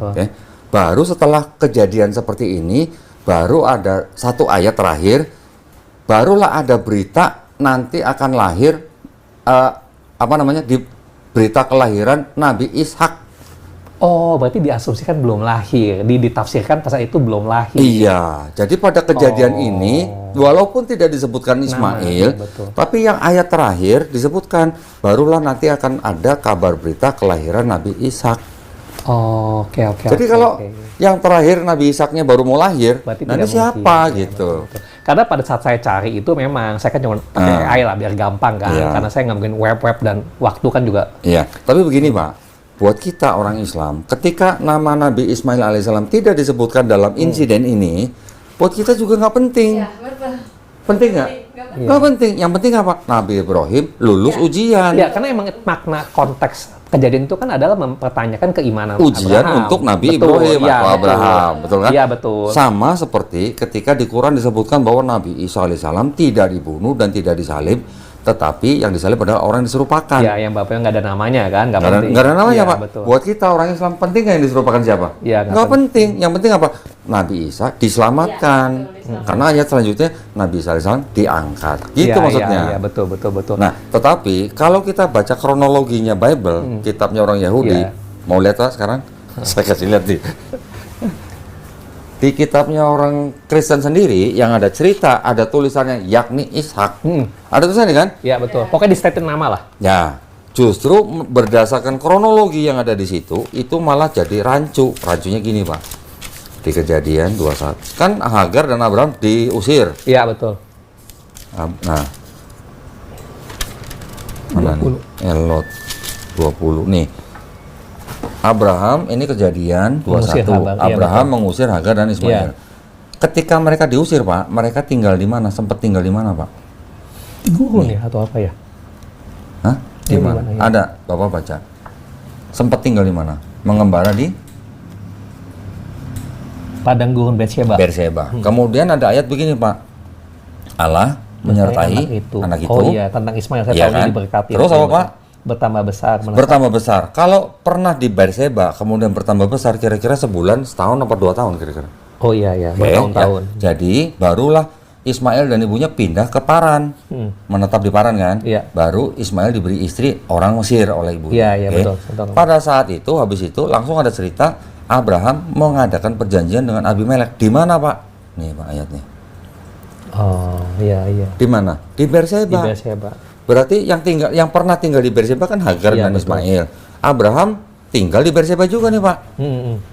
Baru setelah kejadian seperti ini, baru ada satu ayat terakhir, barulah ada berita nanti akan lahir berita kelahiran Nabi Ishak. Berarti diasumsikan belum lahir, ditafsirkan pasal itu belum lahir. Iya, jadi pada kejadian ini walaupun tidak disebutkan Ismail, tapi yang ayat terakhir disebutkan barulah nanti akan ada kabar berita kelahiran Nabi Ishak. Jadi kalau yang terakhir Nabi Ishaknya baru mau lahir, nanti siapa gitu? Karena pada saat saya cari itu memang saya kan cuma pakai AI lah biar gampang kan, karena saya nggak mungkin web dan waktu kan juga. Tapi begini Pak, buat kita orang Islam, ketika nama Nabi Ismail alaihissalam tidak disebutkan dalam insiden ini, buat kita juga nggak penting. Penting nggak? Nggak penting. Yang penting apa? Nabi Ibrahim lulus ujian. Karena emang makna konteks kejadian itu kan adalah mempertanyakan keimanan ujian Abraham. untuk Nabi Ibrahim atau Abraham, betul kan? Iya betul. Sama seperti ketika di Quran disebutkan bahwa Nabi Isa alaihissalam tidak dibunuh dan tidak disalib, tetapi yang disalib adalah orang yang diserupakan. Yang bapaknya nggak ada namanya kan? Nggak ada namanya Pak. Betul. Buat kita orang Islam penting nggak yang diserupakan siapa? Nggak penting. Yang penting apa? Nabi Isa diselamatkan. Karena ayat selanjutnya Nabi Isa alaihissalam diangkat. Gitu maksudnya. Iya betul. Nah, tetapi kalau kita baca kronologinya Bible, kitabnya orang Yahudi, mau lihat Pak sekarang? Saya kasih lihat nih. Di kitabnya orang Kristen sendiri yang ada cerita, ada tulisannya yakni Ishak. Ada tulisannya kan? Ya betul. Pokoknya di statement nama lah. Ya, justru berdasarkan kronologi yang ada di situ, itu malah jadi rancu. Rancunya gini, Pak. Di Kejadian 21. Kan Hagar dan Abraham diusir. Iya betul. Nah. Mana 20. nih? Elot 20 nih. Abraham ini Kejadian 21. Abraham mengusir Hagar dan Ismail. Ketika mereka diusir, Pak, mereka tinggal di mana? Sempat tinggal di mana, Pak? Di gurun ya atau apa ya? Hah? Di mana? Ya? Ada, Bapak baca. Sempat tinggal di mana? Mengembara di Padang gurun Beersheba. Kemudian ada ayat begini, Pak. Allah menyertai anak itu. Oh iya, tentang Ismail saya tahu kan? diberkati. Terus apa, Pak? Bertambah besar. Bertambah besar. Kalau pernah di Beersheba, kemudian bertambah besar, kira-kira sebulan, setahun, apa 2 tahun kira-kira? Oh iya, bertahun-tahun. Ya. Jadi, barulah Ismail dan ibunya pindah ke Paran. Menetap di Paran kan? Iya. Baru Ismail diberi istri orang Mesir oleh ibunya. Iya, betul. Pada saat itu, habis itu, langsung ada cerita, Abraham mengadakan perjanjian dengan Abimelek. Di mana, Pak? Nih, Pak, ayatnya. Oh, iya. Di mana? Di Beersheba. Di Beersheba. Berarti yang pernah tinggal di Beersheba kan Hagar dan Ismail. Abraham tinggal di Beersheba juga nih, Pak.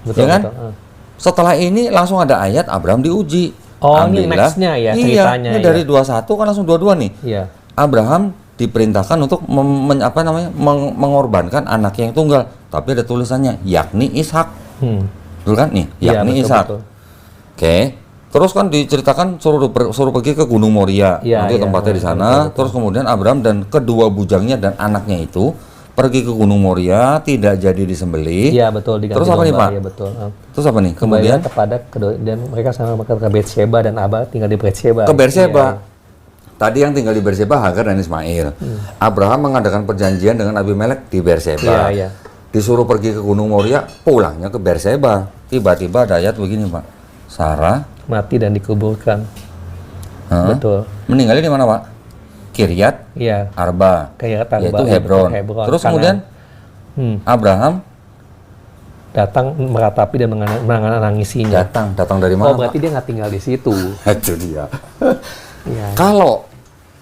Betul, ya kan? Betul. Setelah ini langsung ada ayat Abraham diuji. Oh, ini nextnya ya ceritanya. Iya, ini dari 21 kan langsung 22 nih. Iya. Abraham diperintahkan untuk mengorbankan anak yang tunggal. Tapi ada tulisannya yakni Ishak. Betul kan nih? Yakni Ishak. Oke. Terus kan diceritakan suruh pergi ke Gunung Moria, nanti tempatnya di sana. Betul. Terus kemudian Abraham dan kedua bujangnya dan anaknya itu pergi ke Gunung Moria, tidak jadi disembelih. Iya betul. Terus apa nih, Pak? Iya betul. Terus apa nih? Kemudian kepada kedua dan mereka sama ke Beersheba dan Abah tinggal di Beersheba. Ke Beersheba. Tadi yang tinggal di Beersheba Hagar dan Ismail. Abraham mengadakan perjanjian dengan Abimelek di Beersheba. Iya. Disuruh pergi ke Gunung Moria, pulangnya ke Beersheba. Tiba-tiba ada ayat begini, Pak. Sarah mati dan dikuburkan. Betul. Meninggalnya di mana, Pak? Kiryat Arba. Yaitu Hebron. Terus kemudian Abraham datang meratapi dan menangisinya. Datang dari mana? Oh, berarti dia nggak tinggal di situ. Itu dia. Kalau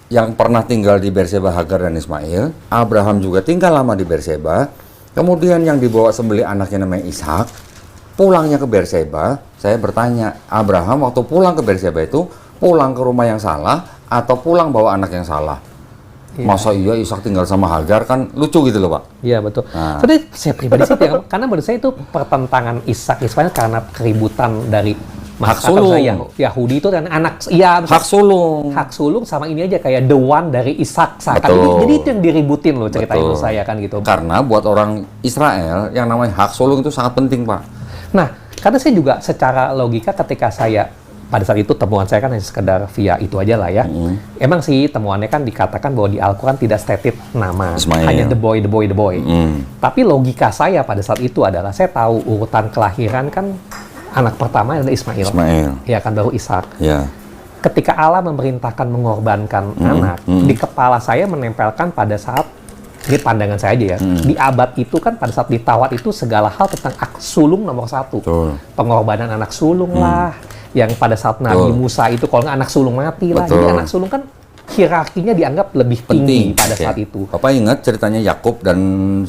yang pernah tinggal di Beersheba Hagar dan Ismail, Abraham juga tinggal lama di Beersheba. Kemudian yang dibawa sembelih anaknya namanya Ishak. Pulangnya ke Beersheba, saya bertanya, Abraham waktu pulang ke Beersheba itu pulang ke rumah yang salah atau pulang bawa anak yang salah? Masa iya Ishak tinggal sama Hagar, kan lucu gitu loh, Pak. Iya betul. Tapi saya pribadi sih, karena menurut saya itu pertentangan Ishak Ismail karena keributan dari hak sulung. Yahudi itu kan anak, hak sulung. Hak sulung sama ini aja kayak the one dari Ishak. Jadi itu yang diributin loh cerita itu saya kan gitu. Karena buat orang Israel yang namanya hak sulung itu sangat penting, Pak. Nah, karena saya juga secara logika ketika saya pada saat itu temuan saya kan hanya sekedar via itu aja lah ya. Emang sih temuannya kan dikatakan bahwa di Al-Quran tidak stated nama, hanya the boy. Tapi logika saya pada saat itu adalah saya tahu urutan kelahiran kan anak pertama adalah Ismail. Ya kan baru Ishak. Ya. Ketika Allah memerintahkan mengorbankan anak, di kepala saya menempelkan pada saat ini pandangan saya aja ya. Di abad itu kan pada saat ditawar itu segala hal tentang sulung nomor 1. Pengorbanan anak sulung lah. Yang pada saat Nabi Musa itu kalau nggak anak sulung mati lah. Jadi anak sulung kan hierarkinya dianggap lebih tinggi pada saat itu. Bapak ingat ceritanya Yakub dan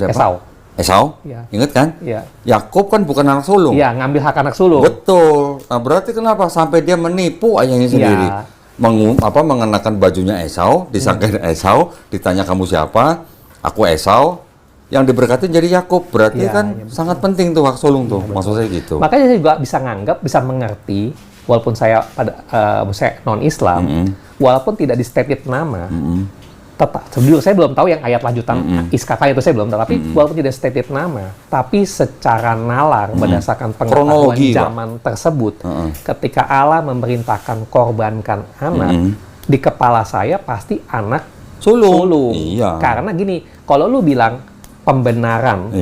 siapa? Esau. Ya. Ingat kan? Ya. Yakub kan bukan anak sulung. Iya, ngambil hak anak sulung. Betul. Nah, berarti kenapa sampai dia menipu ayahnya sendiri? Mengenakan bajunya Esau, disangkain Esau, ditanya kamu siapa? Aku Esau, yang diberkatin jadi Yakub. Berarti sangat penting tuh hak sulung tuh, maksud saya gitu. Makanya saya juga bisa nganggap, bisa mengerti, walaupun saya saya non-Islam, walaupun tidak di stated nama, tetap. Sebelum saya belum tahu yang ayat lanjutan Iskaka itu saya belum tahu, tapi walaupun tidak stated nama, tapi secara nalar berdasarkan pengetahuan zaman tersebut, ketika Allah memerintahkan korbankan anak, di kepala saya pasti anak sulung. Iya. Karena gini, kalau lu bilang pembenaran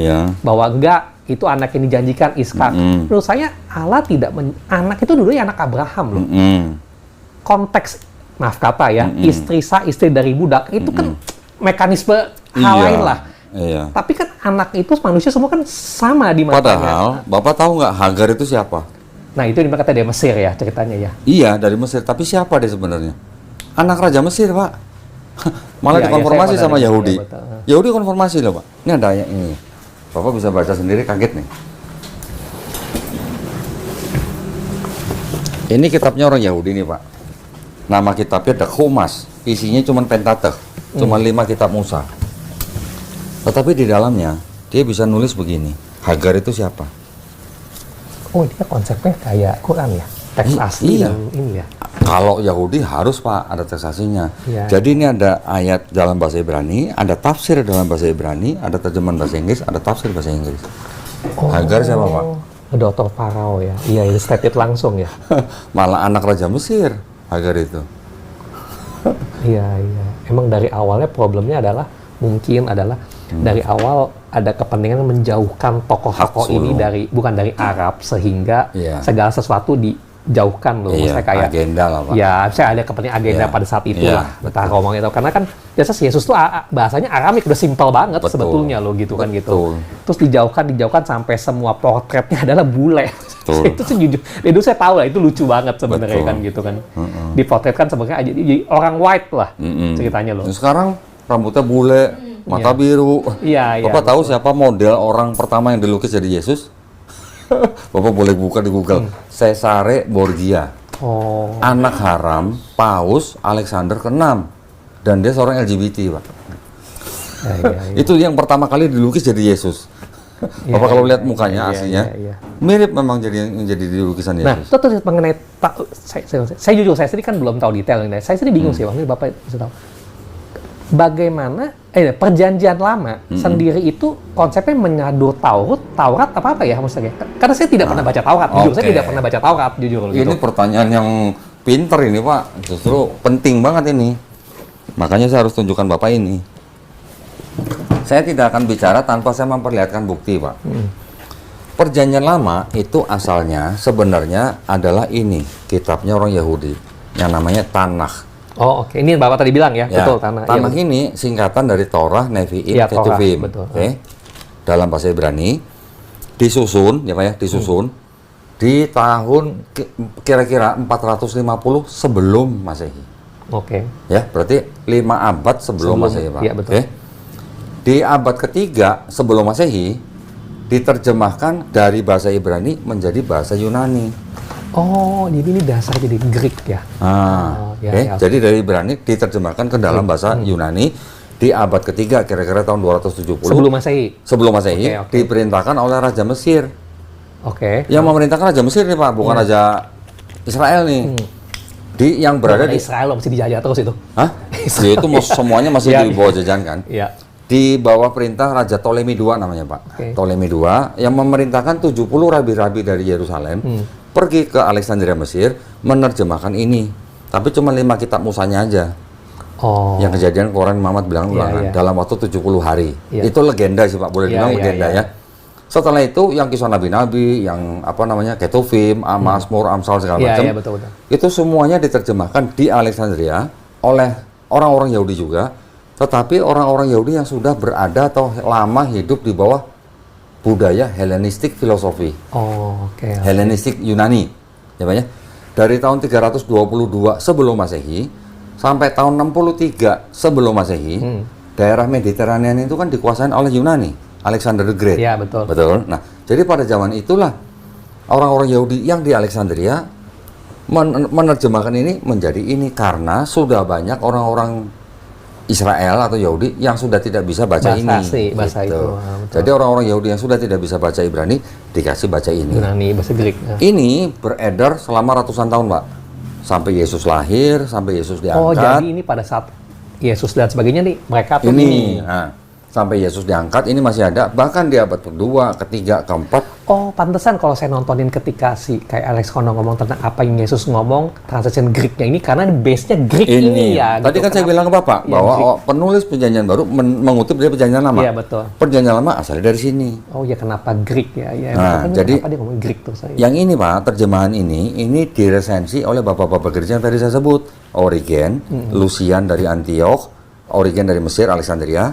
bahwa enggak itu anak yang dijanjikan Ishak, menurut saya Allah tidak anak itu dulu anak Abraham loh. Konteks maaf kata ya, istri dari budak itu kan mekanisme hal lain lah. Tapi kan anak itu manusia semua kan sama di matanya. Padahal Bapak tahu nggak Hagar itu siapa? Nah, itu dimana kata dari Mesir ya ceritanya ya. Iya, dari Mesir. Tapi siapa dia sebenarnya? Anak Raja Mesir, Pak. Malah Iya, dikonfirmasi saya sama dari Mesir, Yahudi. betul. Yahudi konfirmasi loh, Pak. Ini ada ayat ini. Bapak bisa baca sendiri, kaget nih. Ini kitabnya orang Yahudi nih, Pak. Nama kitabnya The Chumash. Isinya cuma Pentateuch. Cuma 5 kitab Musa. Tetapi di dalamnya, dia bisa nulis begini. Hagar itu siapa? Oh, dia konsepnya kayak Quran ya, teks asli Iya. dan ini ya. Kalau Yahudi harus, Pak, ada teks aslinya. Iya. Jadi ini ada ayat dalam bahasa Ibrani, ada tafsir dalam bahasa Ibrani, ada terjemahan bahasa Inggris, ada tafsir bahasa Inggris. Hagar siapa, Pak? Dokter Farao ya. Iya, illustrated langsung ya. Malah anak Raja Mesir, Hagar itu. Iya, iya. Emang dari awalnya problemnya adalah mungkin adalah dari awal ada kepentingan menjauhkan tokoh-tokoh Hak ini suluk. dari bukan dari Arab sehingga Iya. segala sesuatu dijauhkan loh. Iya, Maksudnya kayak agenda lah, Pak. ya, saya ada kepentingan agenda Iya. pada saat itulah. Iya, Kita ngomong itu karena kan biasa Yesus tuh bahasanya Aramik udah simpel banget Betul. sebetulnya loh gitu kan gitu. Betul. Terus dijauhkan sampai semua portretnya adalah bule. Betul. Itu sih jujur, itu saya tahu lah itu lucu banget sebenarnya Betul. kan gitu kan. Dipotretkan sebagai jadi orang white lah ceritanya loh. Nah, sekarang rambutnya bule, mata Iya. biru. Iya, iya. Bapak tahu siapa model orang pertama yang dilukis jadi Yesus? Bapak boleh buka di Google. Cesare Borgia. Oh, Anak haram Paus Alexander ke-6. Dan dia seorang LGBT, Pak. ya, iya, iya. Itu yang pertama kali dilukis jadi Yesus. Iya, Bapak kalau iya, lihat iya, mukanya iya, aslinya, iya, iya. mirip memang jadi yang jadi di lukisan Nah, Yesus. itu tuh mengenai saya jujur saya sendiri kan belum tahu detail ini. Saya sendiri bingung sih, Bang. Ini Bapak bisa tahu. Bagaimana perjanjian lama sendiri itu konsepnya menyadur Taurat apa ya maksudnya? Karena saya tidak pernah baca Taurat. Jujur saya Oke. tidak pernah baca Taurat jujur gitu. Ini pertanyaan yang pinter ini, Pak. Justru penting banget ini. Makanya saya harus tunjukkan Bapak ini. Saya tidak akan bicara tanpa saya memperlihatkan bukti, Pak. Perjanjian lama itu asalnya sebenarnya adalah ini, kitabnya orang Yahudi yang namanya Tanakh. Oh, oke. Ini Bapak tadi bilang ya, Ya, betul tanah. Tanakh Iya, ini singkatan dari Torah, Nevi'im, Iya, Torah, Ketuvim. betul. Oke. Dalam bahasa Ibrani disusun, ya Pak ya, disusun di tahun kira-kira 450 sebelum Masehi. Oke. Ya, berarti 5 abad sebelum Masehi, Pak. Iya, betul. Oke. Di abad ketiga sebelum Masehi diterjemahkan dari bahasa Ibrani menjadi bahasa Yunani. Oh, jadi ini dasar jadi Greek ya. Ah, Oh, ya, oke. ya. Jadi dari Ibrani diterjemahkan ke dalam bahasa Yunani di abad ketiga kira-kira tahun 270 Sebelum Masehi. sebelum Masehi Oke, oke. diperintahkan oleh Raja Mesir. Oke. Yang memerintahkan Raja Mesir nih, Pak, bukan Raja Israel nih. Yang berada di Israel loh, mesti dijajah terus itu. Hah? Ya, itu semuanya masih Iya, di bawah jajahan kan? Iya. Di bawah perintah Raja Ptolemy II namanya, Pak. Oke. Ptolemy II yang memerintahkan 70 rabi-rabi dari Yerusalem pergi ke Alexandria Mesir menerjemahkan ini. Tapi cuma 5 kitab Musanya aja. Oh. Yang kejadian Quran Muhammad bilang Iya, ulangan iya. dalam waktu 70 hari. Iya. Itu legenda sih, Pak, boleh Iya, dibilang iya, legenda iya. ya. Setelah itu yang kisah nabi-nabi, yang apa namanya Ketuvim, Mazmur, Amsal segala Iya, macam. iya, betul. Itu semuanya diterjemahkan di Alexandria oleh orang-orang Yahudi juga, tetapi orang-orang Yahudi yang sudah berada atau lama hidup di bawah budaya Helenistik filosofi, Oh, oke. Helenistik Yunani, ya Pak ya. Dari tahun 322 sebelum Masehi sampai tahun 63 sebelum Masehi, daerah Mediterranean itu kan dikuasain oleh Yunani, Alexander the Great. Iya, betul. Betul. Nah, jadi pada zaman itulah orang-orang Yahudi yang di Alexandria menerjemahkan ini menjadi ini karena sudah banyak orang-orang Israel atau Yahudi yang sudah tidak bisa baca Bahasa ini. asli, bahasa itu. Ah, betul. Jadi orang-orang Yahudi yang sudah tidak bisa baca Ibrani dikasih baca ini. Yunani, bahasa Greek. Nah. Ini beredar selama ratusan tahun, Pak. Sampai Yesus lahir, sampai Yesus diangkat. Oh, jadi ini pada saat Yesus dan sebagainya nih, mereka tuh ini. Nah, sampai Yesus diangkat ini masih ada, bahkan di abad kedua, ketiga, keempat. Oh, pantesan kalau saya nontonin ketika si kayak Alex Kono ngomong tentang apa yang Yesus ngomong, translation Greek-nya ini karena base-nya Greek ini ya. Tadi gitu. kan saya Kenapa? bilang ke Bapak Iya, bahwa Greek. penulis perjanjian baru mengutip dari perjanjian lama. Iya, betul. Perjanjian lama asalnya dari sini. Oh ya, kenapa Greek ya? Ya, Nah, makanya jadi kenapa dia ngomong Greek tuh saya. Yang ini, Pak, terjemahan ini diresensi oleh bapak-bapak gereja yang tadi saya sebut. Origen, Lucian dari Antioch, Origen dari Mesir, Alexandria,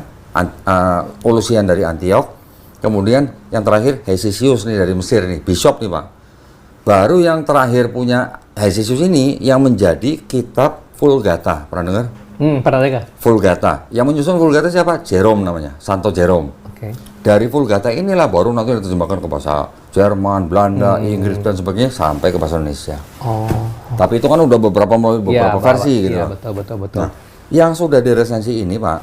Lucian dari Antioch, kemudian yang terakhir Hesisius nih dari Mesir nih, bishop nih, Pak. Baru yang terakhir punya Hesius ini yang menjadi kitab Vulgata. Pernah dengar? Pernah dengar. Vulgata. Yang menyusun Vulgata siapa? Jerome namanya, Santo Jerome. Oke. Dari Vulgata inilah baru nanti diterjemahkan ke bahasa Jerman, Belanda, Inggris dan sebagainya sampai ke bahasa Indonesia. Oh. Tapi itu kan udah beberapa versi gitu. Iya, betul. Nah, yang sudah diresensi ini, Pak,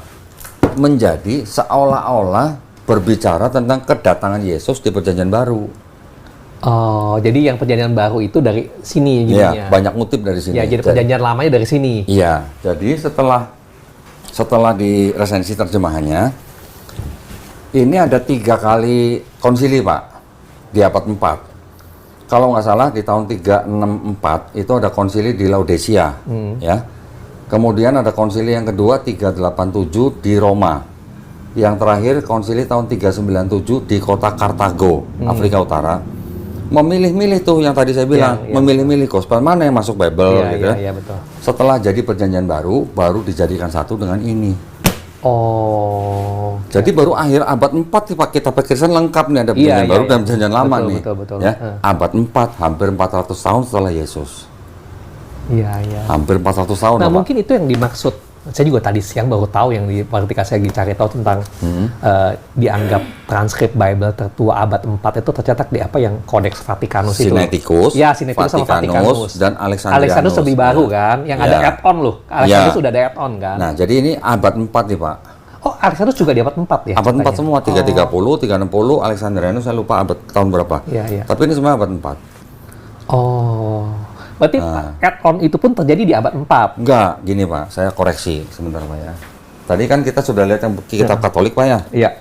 menjadi seolah-olah berbicara tentang kedatangan Yesus di Perjanjian Baru. Oh, jadi yang perjanjian baru itu dari sini jadinya. Iya, banyak ngutip dari sini. Ya, jadi perjanjian lamanya dari sini. Iya, jadi setelah di resensi terjemahannya, ini ada 3 kali konsili, Pak, di abad 4. Kalau nggak salah di tahun 364 itu ada konsili di Laodicea, ya. Kemudian ada konsili yang kedua 387 di Roma. Yang terakhir konsili tahun 397 di kota Kartago, Afrika Utara. Memilih-milih tuh yang tadi saya bilang, memilih-milih gospel mana yang masuk Bible gitu. Iya, betul. Setelah jadi perjanjian baru dijadikan satu dengan ini. Oh. Jadi baru akhir abad 4 nih Pak, kitab Kristen lengkap nih, ada perjanjian baru dan perjanjian lama nih. Betul. Ya, abad 4, hampir 400 tahun setelah Yesus. Iya. Hampir 400 tahun. Nah, Pak. mungkin itu yang dimaksud. Saya juga tadi siang baru tahu yang ketika saya lagi cari tahu tentang dianggap transkrip Bible tertua abad 4 itu tercetak di apa yang Codex Vaticanus itu. Sinaiticus, Ya, Sinaiticus sama Vaticanus. Dan Alexandrianus. Alexandrinus lebih baru kan, yang ada add-on loh. Alexandrinus sudah ada add-on kan. Nah, jadi ini abad 4 nih Pak. Oh, Alexandrinus juga di abad 4 ya? Abad 4 semua, 330, 360, Alexandrianus saya lupa abad tahun berapa. Iya. Tapi ini semua abad 4. Oh. Berarti add-on itu pun terjadi di abad 4? Enggak, gini Pak, saya koreksi sebentar Pak ya. Tadi kan kita sudah lihat yang kitab Katolik Pak ya. Iya.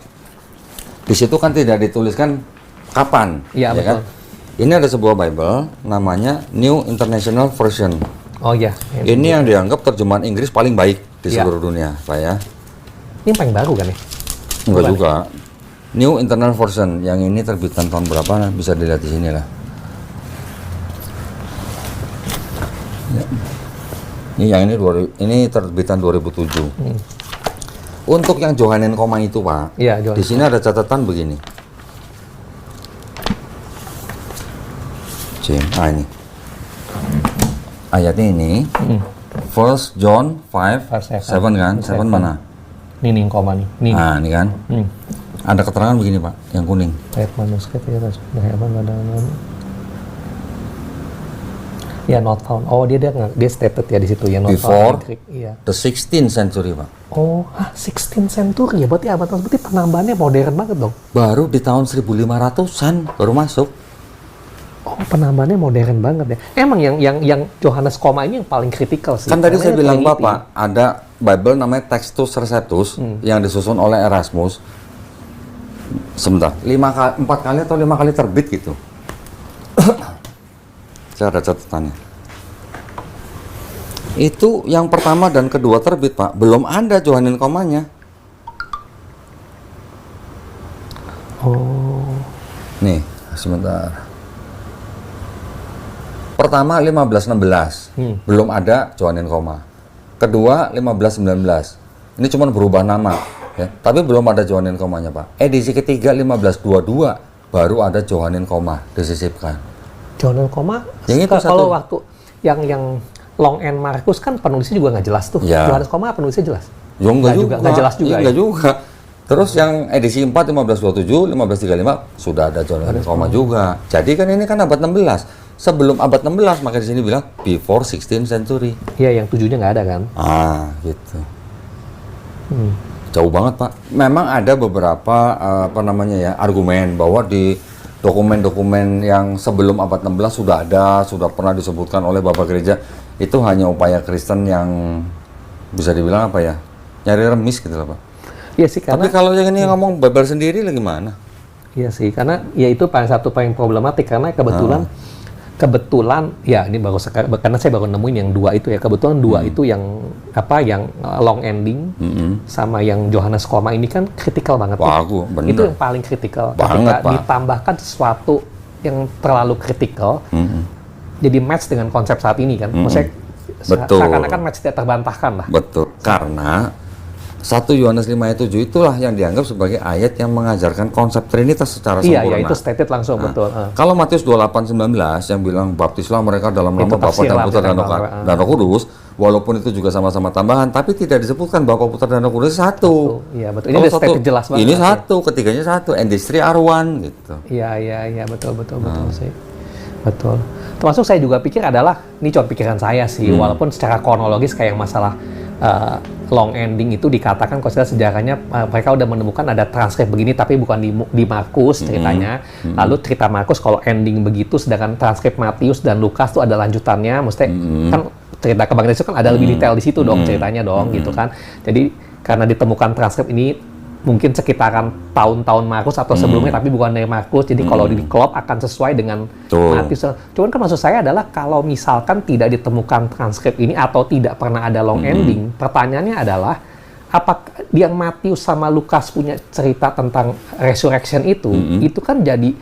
Di situ kan tidak dituliskan kapan. Iya, ya betul. Kan? Ini ada sebuah Bible namanya New International Version. Oh iya. Ini yang dianggap terjemahan Inggris paling baik di Iya. seluruh dunia Pak ya. Ini paling baru kan ya? Enggak juga. New International Version yang ini terbitan tahun berapa bisa dilihat di sini lah. Ya. Ini yang ini terbitan 2007. Untuk yang Johannine Koma itu Pak, Iya, di sini ada catatan begini. Ini ayatnya ini, 1 John 5:7 kan, 7 mana? Ini koma nih. Nih. Nah, ini kan. Ada keterangan begini Pak, yang kuning. Ayat manuskrip ya, ya, not found. Oh, dia stated ya di situ ya, not Before found. Iya. the 16th century Pak. Oh, 16th century ya, berarti abad berarti penambahannya modern banget dong. Baru di tahun 1500-an baru masuk. Oh, penambahannya modern banget ya. Emang yang Johannes Koma ini yang paling kritikal sih. Kan tadi saya Karena bilang Trinity. Bapak, ada Bible namanya Textus Receptus yang disusun oleh Erasmus. Sebentar, 4 kali atau 5 kali terbit gitu. Saya ada catatannya. Itu yang pertama dan kedua terbit Pak, belum ada Johannine Komanya. Oh. Nih, sebentar. Pertama 1516, belum ada Johannine Koma. Kedua 1519, ini cuma berubah nama, ya. Tapi belum ada Johannine Komanya Pak. Edisi ketiga 1522, baru ada Johannine Koma disisipkan. Johannes Koma, Yang itu kalau satu. waktu yang Long and Marcus kan penulisnya juga nggak jelas tuh. Ya. Johannes Koma penulisnya jelas. Ya, enggak juga. Nggak jelas juga. Iya, enggak juga. Terus yang edisi 4 1527, 1535 sudah ada Johannine Koma juga. Jadi kan ini kan abad 16. Sebelum abad 16, maka di sini bilang before 16th century. Iya, yang 7-nya nggak ada kan? Ah, gitu. Jauh banget Pak. Memang ada beberapa argumen bahwa di dokumen-dokumen yang sebelum abad 16 sudah ada, sudah pernah disebutkan oleh Bapak Gereja. Itu hanya upaya Kristen yang bisa dibilang apa ya, nyari remis gitu lah Pak. Iya sih, karena Tapi kalau yang ini ngomong Bible sendiri lah gimana? iya sih, karena ya itu paling problematik karena kebetulan ya ini baru sekarang, karena saya baru nemuin yang 2 itu ya, kebetulan 2 itu yang long ending sama yang Johannes Koma ini kan kritikal banget. Wah, ya. bener. Itu yang paling kritikal. Banget, Ketika Pak. ditambahkan sesuatu yang terlalu kritikal, jadi match dengan konsep saat ini kan. Maksudnya Betul. seakan-akan match tidak terbantahkan lah. Betul. Karena 1 Yohanes 5 ayat 7 itulah yang dianggap sebagai ayat yang mengajarkan konsep Trinitas secara Iya, sempurna. iya, itu stated langsung, betul. Kalau Matius 28:19 yang bilang baptislah mereka dalam nama Bapa dan Putra dan Roh Kudus, walaupun itu juga sama-sama tambahan, tapi tidak disebutkan Bapa, Putra dan Roh Kudus satu. Iya, betul. Ini udah stated jelas banget. Ini satu, ketiganya satu, and these three are one gitu. Iya, betul sih. Betul. Termasuk saya juga pikir adalah, ini cuma pikiran saya sih, walaupun secara kronologis kayak masalah long ending itu dikatakan kalau sejarahnya mereka udah menemukan ada transkrip begini tapi bukan di Markus ceritanya. Lalu cerita Markus kalau ending begitu, sedangkan transkrip Matius dan Lukas tuh ada lanjutannya. Maksudnya kan cerita kebangkitan Yesus kan ada lebih detail di situ dong ceritanya dong gitu kan. Jadi karena ditemukan transkrip ini mungkin sekitaran tahun-tahun Markus atau sebelumnya tapi bukan dari Markus, jadi kalau di klop akan sesuai dengan Matius. Cuman kan maksud saya adalah kalau misalkan tidak ditemukan transkrip ini atau tidak pernah ada long ending, pertanyaannya adalah apakah yang Matius sama Lukas punya cerita tentang resurrection itu kan jadi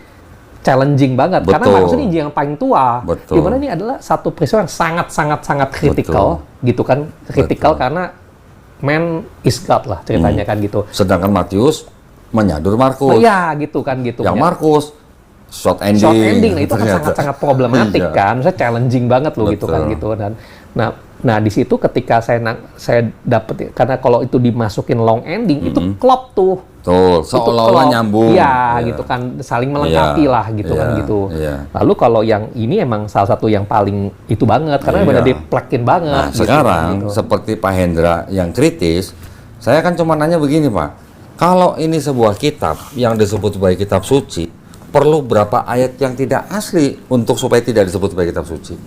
challenging banget. Karena Markus ini yang paling tua. Gimana ini adalah satu peristiwa yang sangat kritikal gitu kan, kritikal karena man is God lah ceritanya kan gitu. Sedangkan Matius menyadur Markus. Iya gitu kan gitu. Yang Markus short ending. Short ending nah, itu kan sangat problematik kan, misalnya challenging banget loh gitu kan gitu. Dan nah di situ ketika saya dapet, karena kalau itu dimasukin long ending itu klop tuh. Seolah-olah nyambung. Iya gitu kan, saling melengkapi lah gitu kan gitu. Lalu kalau yang ini emang salah satu yang paling itu banget karena benar diplekin banget. Nah, gitu, sekarang gitu. seperti Pak Hendra yang kritis, saya kan cuma nanya begini Pak, kalau ini sebuah kitab yang disebut sebagai kitab suci, perlu berapa ayat yang tidak asli untuk supaya tidak disebut sebagai kitab suci?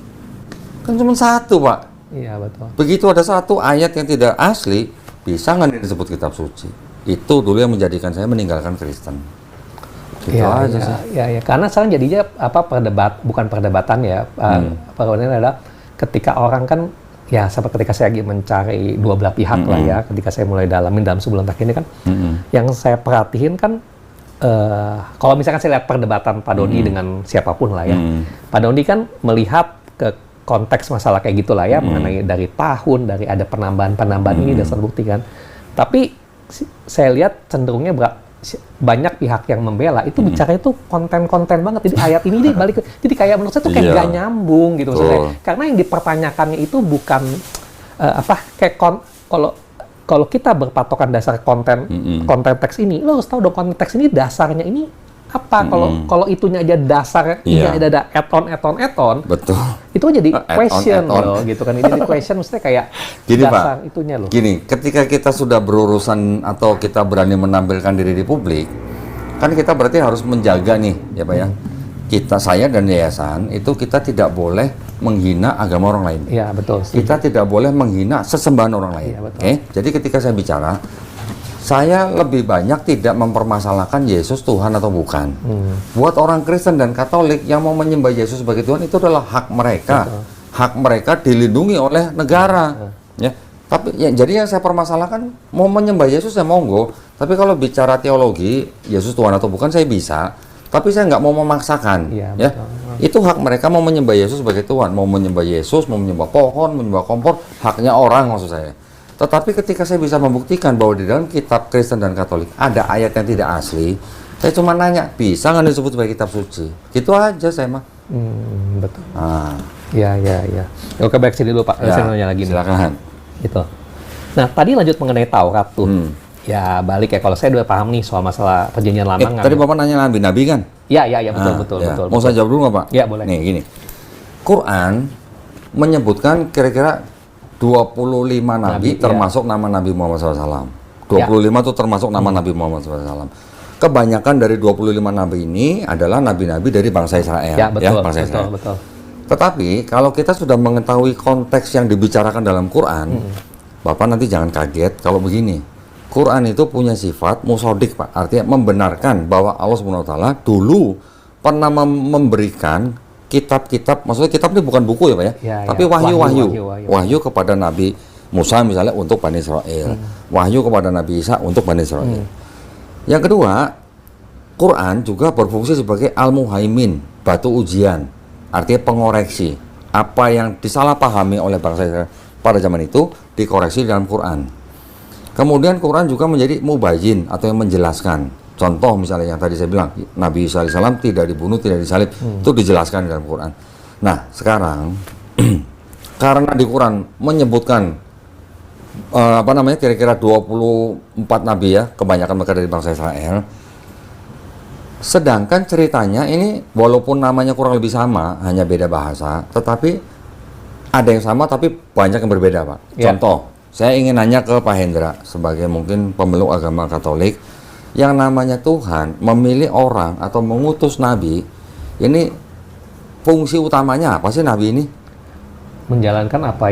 Kan cuma satu Pak. Iya betul. Begitu ada satu ayat yang tidak asli, bisa nggak disebut kitab suci? Itu dulu yang menjadikan saya meninggalkan Kristen. Gitu aja sih. Ya, karena sekarang jadinya bukan perdebatan ya. Perdebatannya adalah ketika orang kan ya seperti ketika saya lagi mencari dua belah pihak lah ya, ketika saya mulai dalamin dalam sebulan terakhir ini kan, yang saya perhatiin kan kalau misalkan saya lihat perdebatan Pak Dodi dengan siapapun lah ya, Pak Dodi kan melihat ke konteks masalah kayak gitulah ya, mengenai dari tahun, dari ada penambahan ini dan terbukti kan. Tapi saya lihat cenderungnya banyak pihak yang membela itu bicara itu konten-konten banget. Jadi ayat ini dibalik, jadi kayak menurut saya tuh kayak gak nyambung gitu maksudnya. Karena yang dipertanyakannya itu bukan kayak kalau kita berpatokan dasar konten teks ini, lo harus tahu dong konten teks ini dasarnya ini apa. Kalau itunya aja dasarnya ada add-on, betul, itu jadi question loh gitu kan. Jadi question maksudnya kayak gini, dasar Pak, itunya loh. Gini, ketika kita sudah berurusan atau kita berani menampilkan diri di publik, kan kita berarti harus menjaga nih ya Pak ya. Saya dan yayasan itu kita tidak boleh menghina agama orang lain. Iya betul. Kita tidak boleh menghina sesembahan orang lain. Iya, betul. Jadi ketika saya bicara, saya lebih banyak tidak mempermasalahkan Yesus Tuhan atau bukan. Buat orang Kristen dan Katolik yang mau menyembah Yesus sebagai Tuhan itu adalah hak mereka. Betul. Hak mereka dilindungi oleh negara. Ya. Tapi jadi yang saya permasalahkan mau menyembah Yesus ya monggo. Tapi kalau bicara teologi Yesus Tuhan atau bukan saya bisa. Tapi saya nggak mau memaksakan. Ya. Itu hak mereka mau menyembah Yesus sebagai Tuhan, mau menyembah Yesus, mau menyembah pohon, menyembah kompor, haknya orang maksud saya. Tetapi ketika saya bisa membuktikan bahwa di dalam kitab Kristen dan Katolik ada ayat yang tidak asli, saya cuma nanya, bisa nggak disebut sebagai kitab suci? Gitu aja saya mah. Betul. Ya. Oke, baik, sini dulu Pak. Saya nanya lagi. Silakan. Gitu. Nah, tadi lanjut mengenai Taurat tuh. Ya, balik ya, kalau saya udah paham nih soal masalah perjanjian lama. Tadi Bapak nanya nabi-nabi kan? Iya, betul. Mau saya jawab dulu nggak Pak? Iya, boleh. Nih, gini. Quran menyebutkan kira-kira 25 nabi termasuk nama Nabi Muhammad SAW. 25 itu termasuk nama Nabi Muhammad SAW. Kebanyakan dari 25 nabi ini adalah nabi-nabi dari bangsa Israel. Ya, betul, bangsa Israel. Betul. Tetapi kalau kita sudah mengetahui konteks yang dibicarakan dalam Quran, Bapak nanti jangan kaget kalau begini. Quran itu punya sifat musodik Pak, artinya membenarkan bahwa Allah SWT dulu pernah memberikan kitab-kitab, maksudnya kitab ini bukan buku ya Pak ya, tapi wahyu kepada Nabi Musa misalnya untuk Bani Israel, wahyu kepada Nabi Isa untuk Bani Israel. Yang kedua, Quran juga berfungsi sebagai al-muhaimin, batu ujian, artinya pengoreksi. Apa yang disalahpahami oleh bangsa Israel pada zaman itu dikoreksi dalam Quran. Kemudian Quran juga menjadi mubayyin atau yang menjelaskan. Contoh misalnya yang tadi saya bilang, Nabi Isa alaihissalam tidak dibunuh, tidak disalib, itu dijelaskan dalam Quran. Nah, sekarang karena di Quran menyebutkan kira-kira 24 nabi ya, kebanyakan mereka dari bangsa Israel. Sedangkan ceritanya ini walaupun namanya kurang lebih sama, hanya beda bahasa, tetapi ada yang sama tapi banyak yang berbeda, Pak. Ya. Contoh, saya ingin nanya ke Pak Hendra sebagai mungkin pemeluk agama Katolik, yang namanya Tuhan memilih orang atau mengutus nabi, ini fungsi utamanya apa sih nabi ini? Menjalankan apa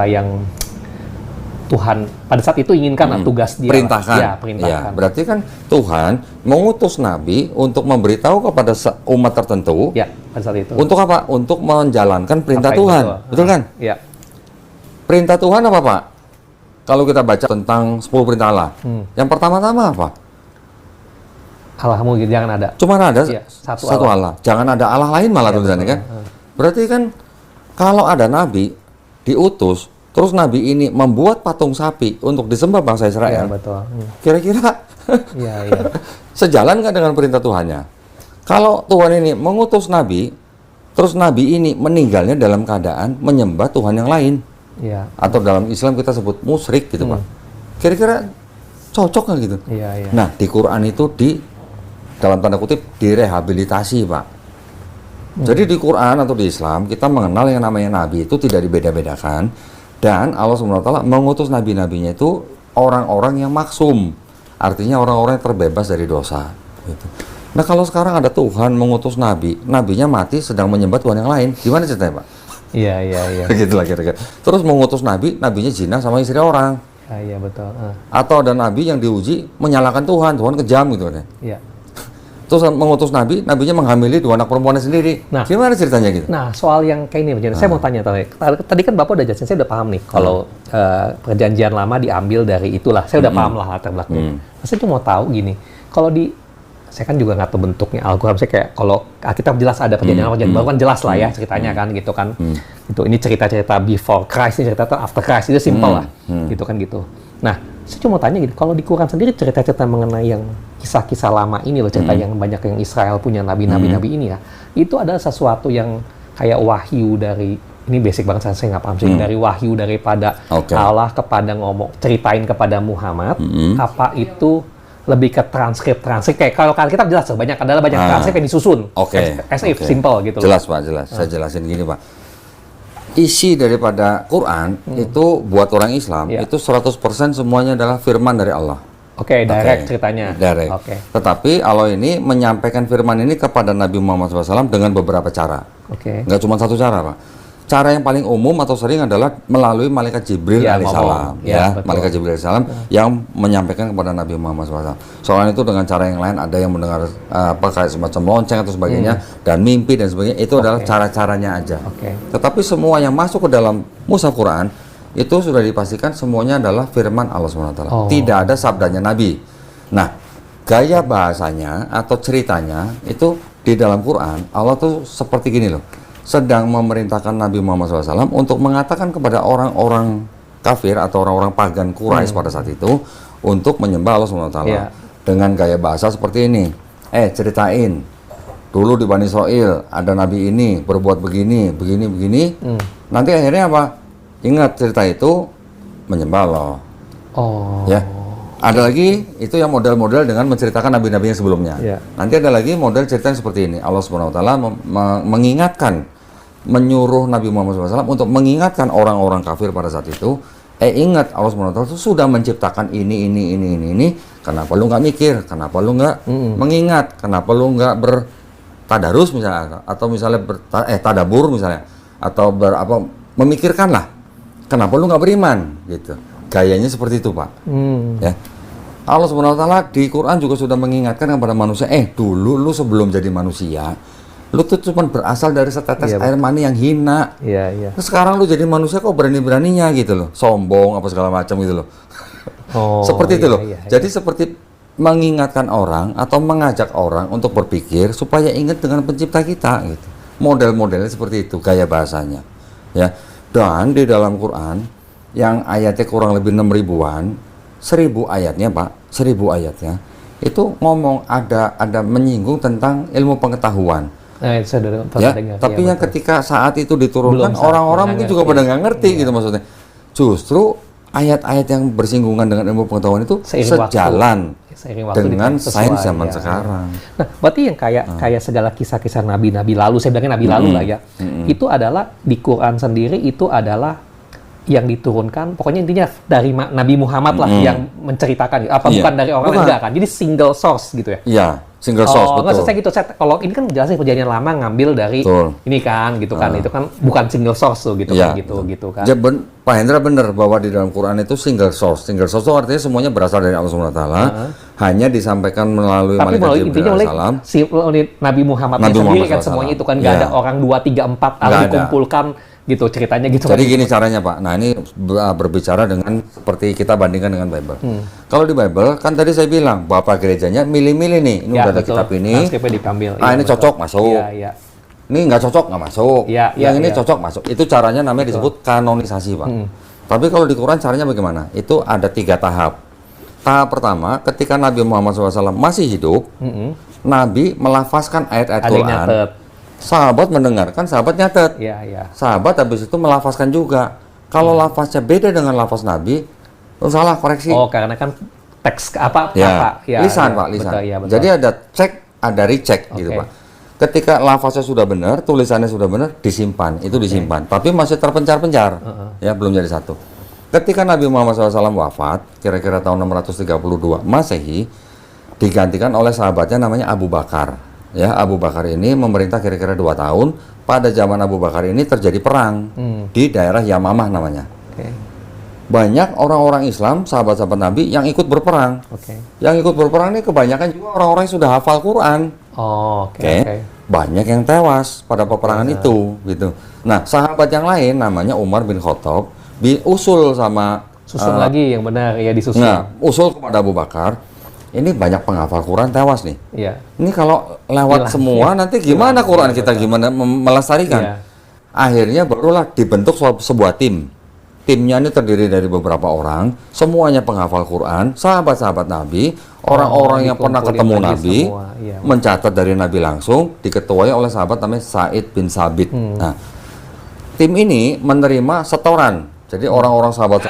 yang Tuhan pada saat itu inginkan, tugas dia. Perintahkan. Ya, perintahkan. Ya, berarti kan Tuhan mengutus nabi untuk memberitahu kepada umat tertentu. Ya, pada saat itu. Untuk apa? Untuk menjalankan perintah Apa yang Tuhan. Betul kan? Ya. Perintah Tuhan apa, Pak? Kalau kita baca tentang 10 perintah Allah. Yang pertama-tama apa? Allahmu jangan ada. Cuma ada Ya, satu Allah. Jangan ada Allah lain malah tulisannya kan. Berarti kan kalau ada nabi diutus, terus nabi ini membuat patung sapi untuk disembah bangsa Ya, Israel. betul. Kira-kira Iya, iya. sejalan nggak dengan perintah Tuhannya? Kalau Tuhan ini mengutus nabi, terus nabi ini meninggalnya dalam keadaan menyembah Tuhan yang lain, Iya. atau dalam Islam kita sebut musyrik gitu, Pak. Kira-kira cocok nggak gitu? Iya, iya. Nah, di Quran itu dalam tanda kutip direhabilitasi, Pak. Jadi di Quran atau di Islam kita mengenal yang namanya nabi itu tidak dibeda-bedakan, dan Allah SWT mengutus nabi-nabinya itu orang-orang yang maksum, artinya orang-orang yang terbebas dari dosa gitu. Nah, kalau sekarang ada Tuhan mengutus nabi, nabinya mati sedang menyembah Tuhan yang lain, gimana ceritanya, Pak? Iya, iya, iya. Gitulah kira-kira. Terus mengutus nabi, nabinya zina sama istri orang. Iya, betul. Atau ada nabi yang diuji menyalahkan Tuhan, Tuhan kejam gitu kan. Iya. Terus mengutus nabi, nabinya menghamili 2 anak perempuannya sendiri. Nah. Gimana ceritanya gitu? Nah, soal yang kayak ini, saya mau tanya tadi kan Bapak udah jelasin, saya udah paham nih kalau perjanjian lama diambil dari itulah, saya udah paham lah latar belakangnya. Saya cuma mau tahu gini, kalau saya kan juga nggak tahu bentuknya Al-Quran, saya kayak kalau Alkitab jelas ada perjanjian lama, perjanjian baru kan jelas lah ya ceritanya kan gitu kan. Itu ini cerita-cerita before Christ, ini cerita after Christ, itu simple lah, gitu kan gitu. Nah, saya cuma mau tanya gitu, kalau di Quran sendiri cerita-cerita mengenai yang kisah-kisah lama ini loh, cerita yang banyak yang Israel punya nabi-nabi ini ya, itu adalah sesuatu yang kayak wahyu dari, ini basic banget saya nggak paham sih, dari wahyu daripada Allah kepada ceritain kepada Muhammad, apa itu lebih ke transkrip kayak kalau Alkitab jelas banyak transkrip yang disusun, as if simple gitu. Jelas Pak, jelas. Saya jelasin gini Pak. Isi daripada Quran itu buat orang Islam itu 100% semuanya adalah firman dari Allah. Direct ceritanya. Direct. Tetapi Allah ini menyampaikan firman ini kepada Nabi Muhammad SAW dengan beberapa cara. Nggak cuma satu cara, Pak. Cara yang paling umum atau sering adalah melalui malaikat Jibril alaihissalam, malaikat Jibril alaihissalam yang menyampaikan kepada Nabi Muhammad SAW. Soalnya itu dengan cara yang lain, ada yang mendengar kayak semacam lonceng atau sebagainya, dan mimpi dan sebagainya, itu adalah cara-caranya aja. Tetapi semua yang masuk ke dalam mushaf Quran itu sudah dipastikan semuanya adalah firman Allah SWT. Tidak ada sabdanya Nabi. Nah, gaya bahasanya atau ceritanya itu di dalam Quran Allah tuh seperti gini loh, sedang memerintahkan Nabi Muhammad SAW untuk mengatakan kepada orang-orang kafir atau orang-orang pagan Quraisy pada saat itu untuk menyembah Allah SWT dengan gaya bahasa seperti ini. Ceritain dulu di Bani Israil ada Nabi ini berbuat begini. Nanti akhirnya apa? Ingat cerita itu menyembah Allah. Ya. Ada lagi itu yang model-model dengan menceritakan nabi-nabi yang sebelumnya. Nanti ada lagi model cerita yang seperti ini. Allah SWT mengingatkan, menyuruh Nabi Muhammad SAW untuk mengingatkan orang-orang kafir pada saat itu. Ingat Allah SWT itu sudah menciptakan ini. Kenapa lu nggak mikir? Kenapa lu nggak mengingat? Kenapa lu nggak bertadarus misalnya? Atau misalnya tadabur misalnya? Atau memikirkan lah. Kenapa lu nggak beriman? Gitu. Gayanya seperti itu, Pak. Ya. Allah SWT di Quran juga sudah mengingatkan kepada manusia, dulu lu sebelum jadi manusia, lu tuh cuma berasal dari setetes air mani yang hina. Terus sekarang lu jadi manusia kok berani-beraninya gitu loh, sombong apa segala macam gitu loh. Seperti itu loh. Jadi seperti mengingatkan orang atau mengajak orang untuk berpikir supaya ingat dengan pencipta kita gitu. Model-modelnya seperti itu gaya bahasanya. Ya. Dan di dalam Quran yang ayatnya kurang lebih 6 ribuan 1000 ayatnya Pak, 1000 ayatnya itu ngomong ada menyinggung tentang ilmu pengetahuan. Nah, itu saya Ya, tapi yang ketika saat itu diturunkan orang-orang mungkin juga pada nggak ngerti gitu maksudnya. Justru ayat-ayat yang bersinggungan dengan ilmu pengetahuan itu sejalan dengan sains zaman sekarang. Nah, berarti yang kayak segala kisah-kisah nabi-nabi lalu, saya bilangnya nabi lalu lah ya, itu adalah di Quran sendiri itu adalah yang diturunkan, pokoknya intinya dari Nabi Muhammad lah yang menceritakan, bukan dari orang enggak kan? Jadi single source gitu ya? Iya, single source, betul. Nggak selesai gitu, kalau ini kan jelasin perjanjian lama ngambil dari ini kan, gitu kan, itu kan bukan single source tuh gitu, kan, gitu kan. Pak Hendra benar bahwa di dalam Quran itu single source itu artinya semuanya berasal dari Allah SWT, hanya disampaikan melalui malaikat Jibril alaihissalam. Oleh Nabi Muhammad sendiri kan semuanya itu kan nggak ada orang 2, 3, 4 harus dikumpulkan gitu ceritanya gitu. Jadi gini caranya Pak. Nah ini berbicara dengan seperti kita bandingkan dengan Bible. Kalau di Bible kan tadi saya bilang Bapak gerejanya milih-milih nih. Ini udah ada kitab ini. Ini cocok masuk. Ini nggak cocok nggak masuk. Yang ini cocok masuk. Itu caranya namanya disebut kanonisasi Pak. Tapi kalau di Quran caranya bagaimana? Itu ada 3 tahap. Tahap pertama ketika Nabi Muhammad SAW masih hidup, Nabi melafazkan ayat-ayat Quran. Sahabat mendengarkan, sahabat nyatet. Sahabat habis itu melafazkan juga. Kalau lafaznya beda dengan lafaz Nabi, salah koreksi. Oh, karena kan teks lisan Pak, lisan. Betul. Jadi ada cek, ada recheck gitu Pak. Ketika lafaznya sudah benar, tulisannya sudah benar, disimpan. Itu disimpan. Tapi masih terpencar-pencar. Ya, belum jadi satu. Ketika Nabi Muhammad SAW wafat, kira-kira tahun 632 Masehi, digantikan oleh sahabatnya namanya Abu Bakar. Ya, Abu Bakar ini memerintah kira-kira 2 tahun. Pada zaman Abu Bakar ini terjadi perang di daerah Yamamah namanya. Banyak orang-orang Islam, sahabat-sahabat Nabi yang ikut berperang. Yang ikut berperang ini kebanyakan juga orang-orang yang sudah hafal Quran. Banyak yang tewas pada peperangan itu, gitu. Nah, sahabat yang lain namanya Umar bin Khattab diusul sama susun lagi yang benar ya disusun. Nah, usul kepada Abu Bakar. Ini banyak penghafal Quran tewas nih. Ini kalau lewat semua nanti gimana Quran kita gimana melestarikan? Akhirnya barulah dibentuk sebuah tim. Timnya ini terdiri dari beberapa orang, semuanya penghafal Quran, sahabat-sahabat Nabi, orang-orang yang pernah ketemu Nabi, mencatat dari Nabi langsung, diketuai oleh sahabat namanya Sa'id bin Sabit. Nah, tim ini menerima setoran. Jadi orang-orang sahabat